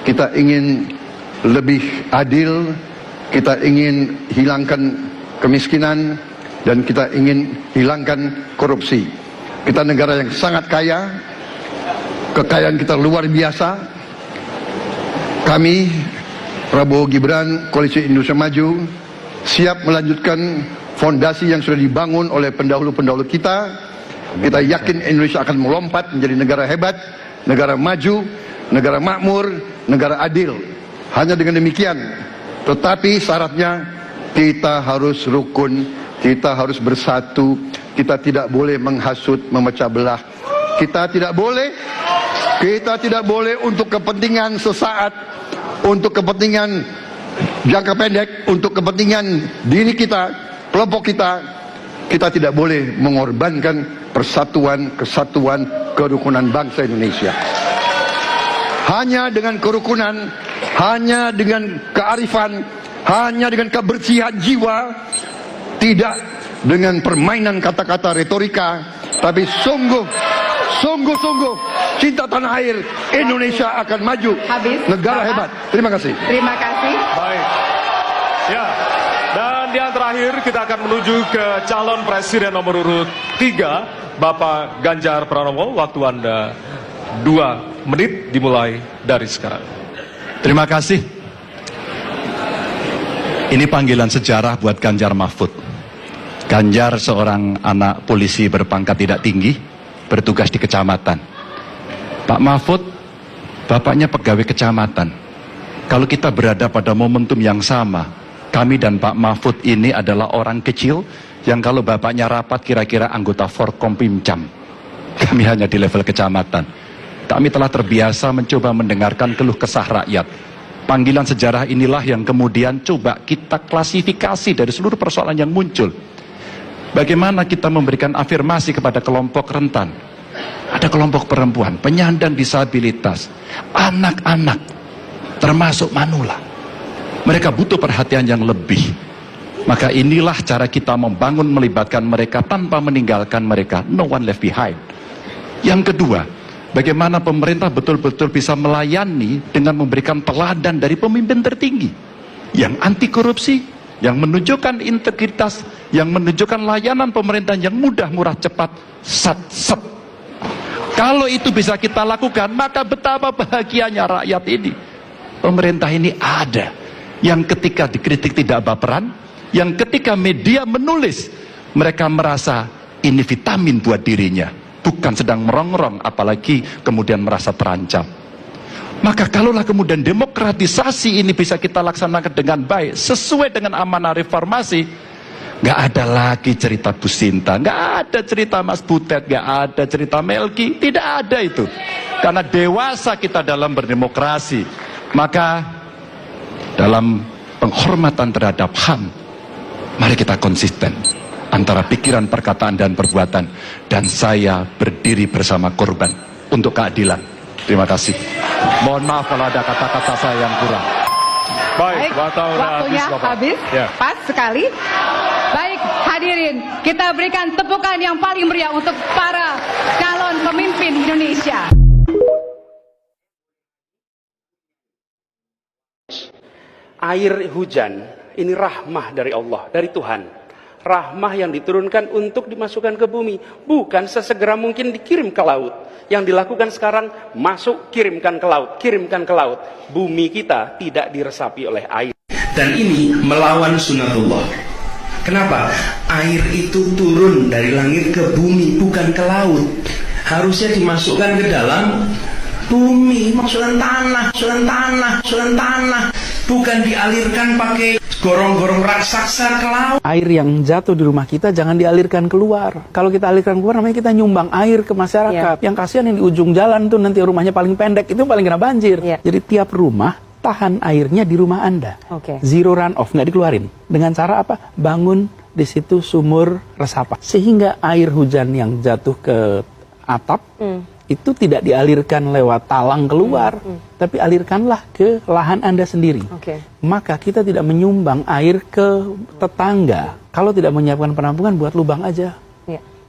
Speaker 14: kita ingin lebih adil, kita ingin hilangkan kemiskinan, dan kita ingin hilangkan korupsi. Kita negara yang sangat kaya, kekayaan kita luar biasa. Kami, Prabowo Gibran, Koalisi Indonesia Maju, siap melanjutkan fondasi yang sudah dibangun oleh pendahulu-pendahulu kita. Kita yakin Indonesia akan melompat menjadi negara hebat, negara maju, negara makmur, negara adil. Hanya dengan demikian. Tetapi syaratnya kita harus rukun, kita harus bersatu, kita tidak boleh menghasut, memecah belah. Kita tidak boleh untuk kepentingan sesaat, untuk kepentingan jangka pendek, untuk kepentingan diri kita, kelompok kita. Kita tidak boleh mengorbankan persatuan, kesatuan, kerukunan bangsa Indonesia. Hanya dengan kerukunan, hanya dengan kearifan, hanya dengan kebersihan jiwa, tidak dengan permainan kata-kata retorika, tapi sungguh cinta tanah air, Indonesia akan maju.
Speaker 25: Habis,
Speaker 14: negara
Speaker 25: Bapak.
Speaker 14: hebat. Terima kasih.
Speaker 25: Terima kasih.
Speaker 26: Baik. Ya. Dan yang terakhir kita akan menuju ke calon presiden nomor urut 3, Bapak Ganjar Pranowo. Waktu Anda 2 menit dimulai dari sekarang.
Speaker 10: Terima kasih. Ini panggilan sejarah buat Ganjar Mahfud. Ganjar seorang anak polisi berpangkat tidak tinggi, bertugas di kecamatan. Pak Mahfud, bapaknya pegawai kecamatan. Kalau kita berada pada momentum yang sama, kami dan Pak Mahfud ini adalah orang kecil yang kalau bapaknya rapat kira-kira anggota Forkompimcam. Kami hanya di level kecamatan. Kami telah terbiasa mencoba mendengarkan keluh kesah rakyat. Panggilan sejarah inilah yang kemudian coba kita klasifikasi dari seluruh persoalan yang muncul. Bagaimana kita memberikan afirmasi kepada kelompok rentan. Ada kelompok perempuan, penyandang disabilitas, anak-anak, termasuk manula. Mereka butuh perhatian yang lebih. Maka inilah cara kita membangun, melibatkan mereka tanpa meninggalkan mereka. No one left behind. Yang kedua, bagaimana pemerintah betul-betul bisa melayani dengan memberikan teladan dari pemimpin tertinggi yang anti korupsi, yang menunjukkan integritas, yang menunjukkan layanan pemerintahan yang mudah, murah, cepat, sat. Kalau itu bisa kita lakukan, maka betapa bahagianya rakyat ini. Pemerintah ini ada yang ketika dikritik tidak baperan, yang ketika media menulis, mereka merasa ini vitamin buat dirinya, bukan sedang merongrong, apalagi kemudian merasa terancam. Maka kalaulah kemudian demokratisasi ini bisa kita laksanakan dengan baik, sesuai dengan amanah reformasi, nggak ada lagi cerita Bu Sinta, nggak ada cerita Mas Butet, nggak ada cerita Melki, tidak ada itu. Karena dewasa kita dalam berdemokrasi. Maka dalam penghormatan terhadap HAM, mari kita konsisten antara pikiran, perkataan, dan perbuatan. Dan saya berdiri bersama korban untuk keadilan. Terima kasih. Mohon maaf kalau ada kata-kata saya yang kurang.
Speaker 26: Baik,
Speaker 25: waktunya habis.
Speaker 26: Ya.
Speaker 25: Pas sekali. Baik, hadirin, kita berikan tepukan yang paling meriah untuk para calon pemimpin Indonesia.
Speaker 17: Air hujan ini rahmah dari Allah, dari Tuhan. Rahmah yang diturunkan untuk dimasukkan ke bumi, bukan sesegera mungkin dikirim ke laut. Yang dilakukan sekarang, masuk, kirimkan ke laut, kirimkan ke laut. Bumi kita tidak diresapi oleh air.
Speaker 12: Dan ini melawan sunatullah. Kenapa? Air itu turun dari langit ke bumi, bukan ke laut. Harusnya dimasukkan ke dalam bumi, masukkan tanah, bukan dialirkan pakai gorong-gorong raksasa ke laut.
Speaker 15: Air yang jatuh di rumah kita jangan dialirkan keluar. Kalau kita alirkan keluar, namanya kita nyumbang air ke masyarakat. Yang kasihan yang di ujung jalan tuh nanti rumahnya paling pendek, itu paling kena banjir. Jadi tiap rumah tahan airnya di rumah Anda. Zero runoff, nggak dikeluarin. Dengan cara apa? Bangun di situ sumur resapan. Sehingga air hujan yang jatuh ke atap itu tidak dialirkan lewat talang keluar, tapi alirkanlah ke lahan Anda sendiri. Maka kita tidak menyumbang air ke tetangga. Kalau tidak menyiapkan penampungan, buat lubang aja.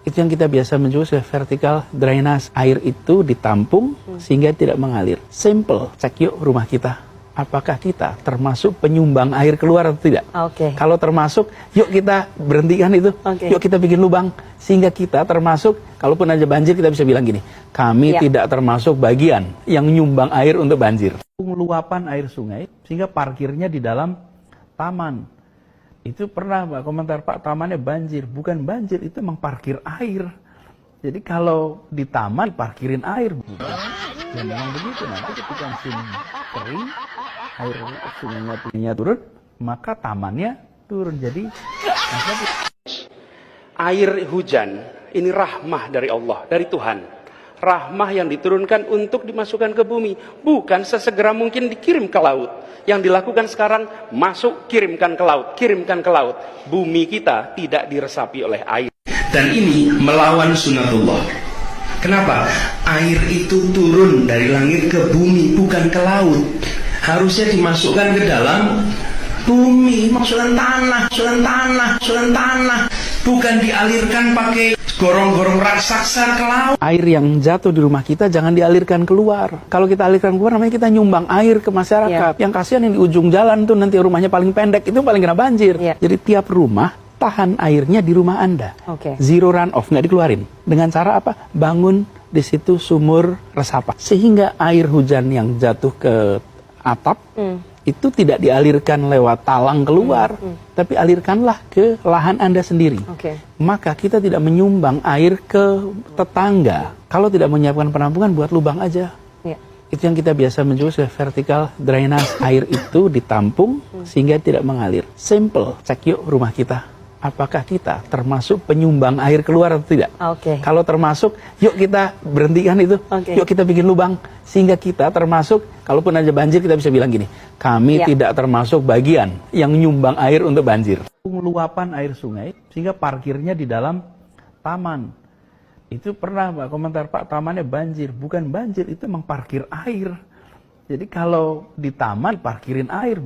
Speaker 15: Itu yang kita biasa menyebut vertical drainage. Air itu ditampung sehingga tidak mengalir. Simple. Cek yuk rumah kita. Apakah kita termasuk penyumbang air keluar atau tidak? Kalau termasuk, yuk kita berhentikan itu. Yuk kita bikin lubang. Sehingga kita termasuk, kalaupun aja banjir, kita bisa bilang gini, kami tidak termasuk bagian yang nyumbang air untuk banjir. Luapan air sungai, sehingga parkirnya di dalam taman. Itu pernah Pak komentar, Pak tamannya banjir. Bukan banjir, itu emang parkir air. Jadi kalau di taman, parkirin air. Dan memang begitu, nanti ketika musim kering, air sungainya turun, maka tamannya turun. Jadi
Speaker 17: air hujan ini rahmah dari Allah, dari Tuhan. Rahmah yang diturunkan untuk dimasukkan ke bumi, bukan sesegera mungkin dikirim ke laut. Yang dilakukan sekarang, masuk, kirimkan ke laut, kirimkan ke laut. Bumi kita tidak diresapi oleh air.
Speaker 12: Dan ini melawan sunatullah. Kenapa? Air itu turun dari langit ke bumi, bukan ke laut. Harusnya dimasukkan ke dalam bumi, masukkan tanah, bukan dialirkan pakai gorong-gorong raksasa ke laut.
Speaker 15: air yang jatuh di rumah kita jangan dialirkan keluar. Kalau kita alirkan keluar, namanya kita nyumbang air ke masyarakat. Yang kasihan yang di ujung jalan tuh nanti rumahnya paling pendek, itu paling kena banjir. Jadi tiap rumah tahan airnya di rumah Anda. Zero runoff, nggak dikeluarin. Dengan cara apa? Bangun di situ sumur resapan. Sehingga air hujan yang jatuh ke atap itu tidak dialirkan lewat talang keluar, tapi alirkanlah ke lahan Anda sendiri. Maka kita tidak menyumbang air ke tetangga. Kalau tidak menyiapkan penampungan, buat lubang aja. Itu yang kita biasa menyebut vertical drainage. Air itu ditampung sehingga tidak mengalir. Simple. Cek yuk rumah kita. apakah kita termasuk penyumbang air keluar atau tidak?
Speaker 2: Oke.
Speaker 15: Kalau termasuk, yuk kita berhentikan itu. Yuk kita bikin lubang. Sehingga kita termasuk, kalaupun ada banjir kita bisa bilang gini, kami tidak termasuk bagian yang nyumbang air untuk banjir. Luapan air sungai, sehingga parkirnya di dalam taman. Itu pernah Pak komentar, Pak tamannya banjir. Bukan banjir, itu emang parkir air. Jadi kalau di taman parkirin air.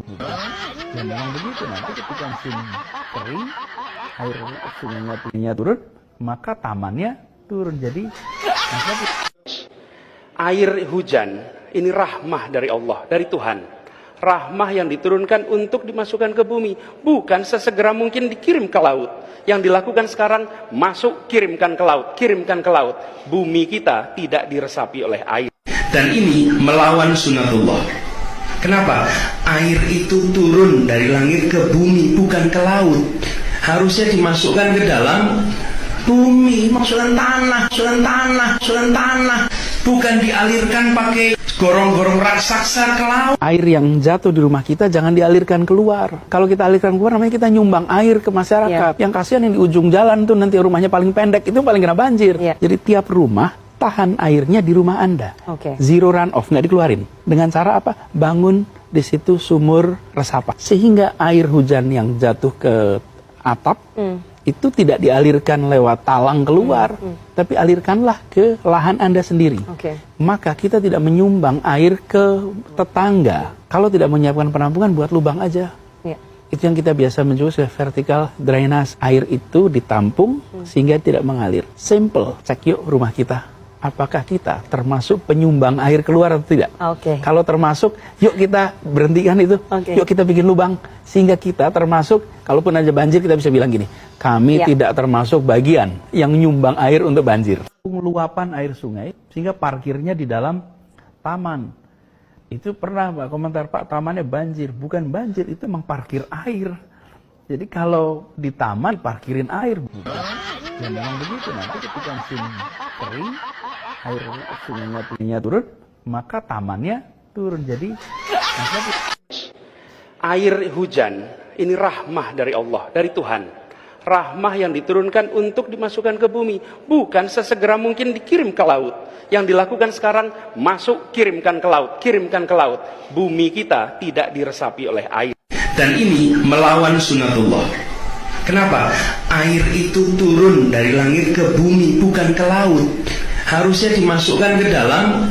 Speaker 15: Ya memang begitu, nanti ketika musim kering, air sungainya turun, maka tamannya turun. Jadi
Speaker 17: Air hujan ini rahmah dari Allah, dari Tuhan. Rahmah yang diturunkan untuk dimasukkan ke bumi, bukan sesegera mungkin dikirim ke laut. Yang dilakukan sekarang, masuk, kirimkan ke laut, kirimkan ke laut. Bumi kita tidak diresapi oleh air.
Speaker 12: Dan ini melawan sunatullah. Kenapa? Air itu turun dari langit ke bumi, bukan ke laut. Harusnya dimasukkan ke dalam bumi, masukkan tanah, masukkan tanah, masukkan tanah. Bukan dialirkan pakai gorong-gorong raksasa ke laut.
Speaker 15: air yang jatuh di rumah kita jangan dialirkan keluar. Kalau kita alirkan keluar namanya kita nyumbang air ke masyarakat. Yang kasihan yang di ujung jalan tuh nanti rumahnya paling pendek, itu paling kena banjir. Jadi tiap rumah tahan airnya di rumah Anda. Zero runoff, nggak dikeluarin. Dengan cara apa? Bangun di situ sumur resapan. Sehingga air hujan yang jatuh ke atap itu tidak dialirkan lewat talang keluar, tapi alirkanlah ke lahan Anda sendiri. Maka kita tidak menyumbang air ke tetangga. Kalau tidak menyiapkan penampungan, buat lubang aja. Itu yang kita biasa menyebut vertical drainage. Air itu ditampung sehingga tidak mengalir. Simple. Cek yuk rumah kita. Apakah kita termasuk penyumbang air keluar atau tidak? Kalau termasuk, yuk kita berhentikan itu. Yuk kita bikin lubang. Sehingga kita termasuk, kalaupun ada banjir kita bisa bilang gini, kami tidak termasuk bagian yang nyumbang air untuk banjir. Luapan air sungai, sehingga parkirnya di dalam taman. Itu pernah Pak komentar, Pak tamannya banjir. Bukan banjir, itu emang parkir air. Jadi kalau di taman parkirin air. Ya memang begitu, nanti ketika musim kering, air sungainya turun, maka tamannya turun. Jadi
Speaker 17: air hujan ini rahmah dari Allah, dari Tuhan. Rahmah yang diturunkan untuk dimasukkan ke bumi, bukan sesegera mungkin dikirim ke laut. Yang dilakukan sekarang, masuk, kirimkan ke laut, kirimkan ke laut. Bumi kita tidak diresapi oleh air.
Speaker 12: Dan ini melawan sunatullah. Kenapa? Air itu turun dari langit ke bumi, bukan ke laut. Harusnya dimasukkan ke dalam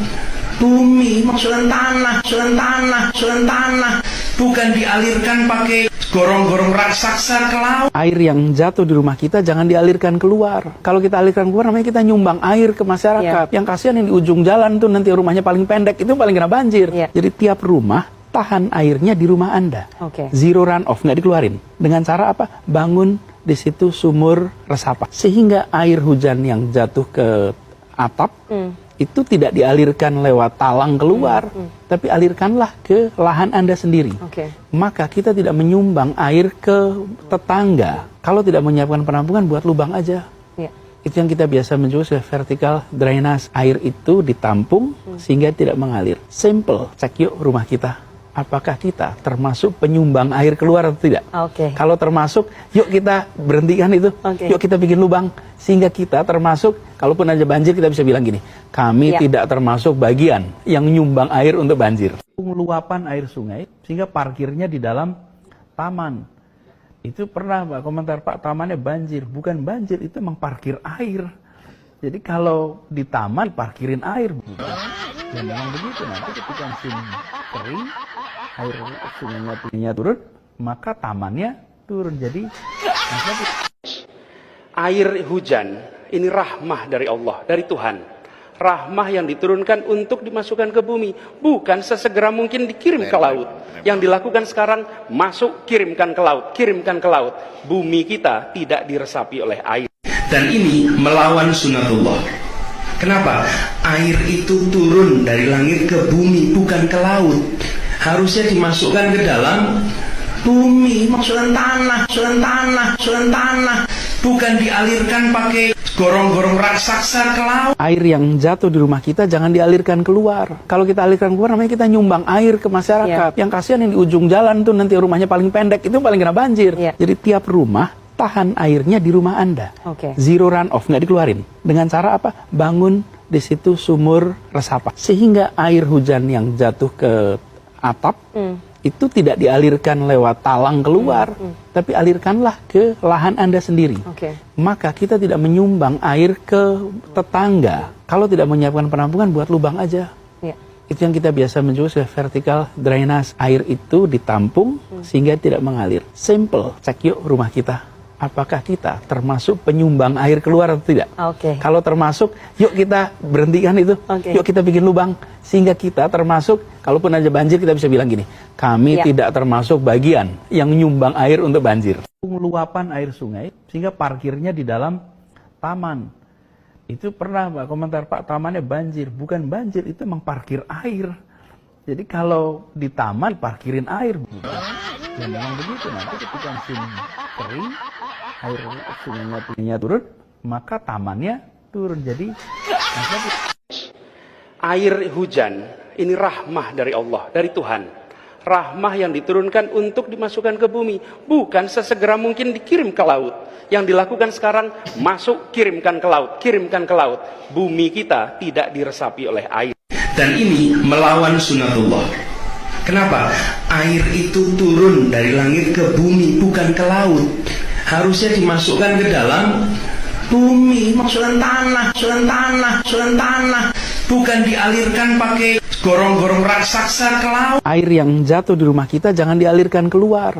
Speaker 12: bumi, masukkan tanah, masukkan tanah, masukkan tanah. Bukan dialirkan pakai gorong-gorong raksasa ke laut.
Speaker 15: air yang jatuh di rumah kita jangan dialirkan keluar. Kalau kita alirkan keluar namanya kita nyumbang air ke masyarakat. Yang kasihan yang di ujung jalan tuh nanti rumahnya paling pendek, itu paling kena banjir. Jadi tiap rumah tahan airnya di rumah Anda. Zero runoff, nggak dikeluarin. Dengan cara apa? Bangun di situ sumur resapan. Sehingga air hujan yang jatuh ke atap itu tidak dialirkan lewat talang keluar, tapi alirkanlah ke lahan Anda sendiri. Maka kita tidak menyumbang air ke tetangga. Kalau tidak menyiapkan penampungan, buat lubang aja. Itu yang kita biasa menyebut vertical drainage. Air itu ditampung sehingga tidak mengalir. Simple. Cek yuk rumah kita. Apakah kita termasuk penyumbang air keluar atau tidak? Kalau termasuk, yuk kita berhentikan itu. Yuk kita bikin lubang. Sehingga kita termasuk, kalaupun ada banjir kita bisa bilang gini, kami tidak termasuk bagian yang nyumbang air untuk banjir. Luapan air sungai, sehingga parkirnya di dalam taman. Itu pernah Pak komentar, Pak tamannya banjir. Bukan banjir, itu emang parkir air. Jadi kalau di taman parkirin air. Ya memang begitu, nanti ketika musim kering, air sungainya turun, maka tamannya turun. Jadi
Speaker 17: air hujan ini rahmah dari Allah, dari Tuhan. Rahmah yang diturunkan untuk dimasukkan ke bumi, bukan sesegera mungkin dikirim ke laut. Yang dilakukan sekarang, masuk, kirimkan ke laut, kirimkan ke laut. Bumi kita tidak diresapi oleh air.
Speaker 12: Dan ini melawan sunatullah. Kenapa? Air itu turun dari langit ke bumi, bukan ke laut. Harusnya dimasukkan ke dalam bumi, masukkan tanah, masukkan tanah, masukkan tanah. Bukan dialirkan pakai gorong-gorong raksasa ke laut.
Speaker 15: Air yang jatuh di rumah kita jangan dialirkan keluar. Kalau kita alirkan keluar namanya kita nyumbang air ke masyarakat. Yang kasihan yang di ujung jalan tuh nanti rumahnya paling pendek, itu paling kena banjir. Jadi tiap rumah tahan airnya di rumah Anda. Zero runoff, nggak dikeluarin. Dengan cara apa? Bangun di situ sumur resapan. Sehingga air hujan yang jatuh ke atap, itu tidak dialirkan lewat talang keluar, tapi alirkanlah ke lahan Anda sendiri. Maka kita tidak menyumbang air ke tetangga. Kalau tidak menyiapkan penampungan, buat lubang aja. Itu yang kita biasa menyebut vertical drainage. Air itu ditampung sehingga tidak mengalir. Simple. Cek yuk rumah kita. Apakah kita termasuk penyumbang air keluar atau tidak? Kalau termasuk, yuk kita berhentikan itu. Yuk kita bikin lubang. Sehingga kita termasuk, kalaupun aja banjir kita bisa bilang gini, kami tidak termasuk bagian yang nyumbang air untuk banjir. Luapan air sungai sehingga parkirnya di dalam taman. Itu pernah Pak komentar, Pak tamannya banjir. Bukan banjir, itu emang parkir air. Jadi kalau di taman parkirin air. Dan memang begitu, nanti ketika musim kering, air sungainya turun, maka tamannya turun. Jadi
Speaker 17: air hujan ini rahmah dari Allah, dari Tuhan. Rahmah yang diturunkan untuk dimasukkan ke bumi, bukan sesegera mungkin dikirim ke laut. Yang dilakukan sekarang, masuk, kirimkan ke laut, kirimkan ke laut. Bumi kita tidak diresapi oleh air.
Speaker 12: Dan ini melawan sunatullah. Kenapa? Air itu turun dari langit ke bumi, bukan ke laut. Harusnya dimasukkan ke dalam bumi, masukkan tanah, bukan dialirkan pakai gorong-gorong raksasa ke laut.
Speaker 15: Air yang jatuh di rumah kita jangan dialirkan keluar.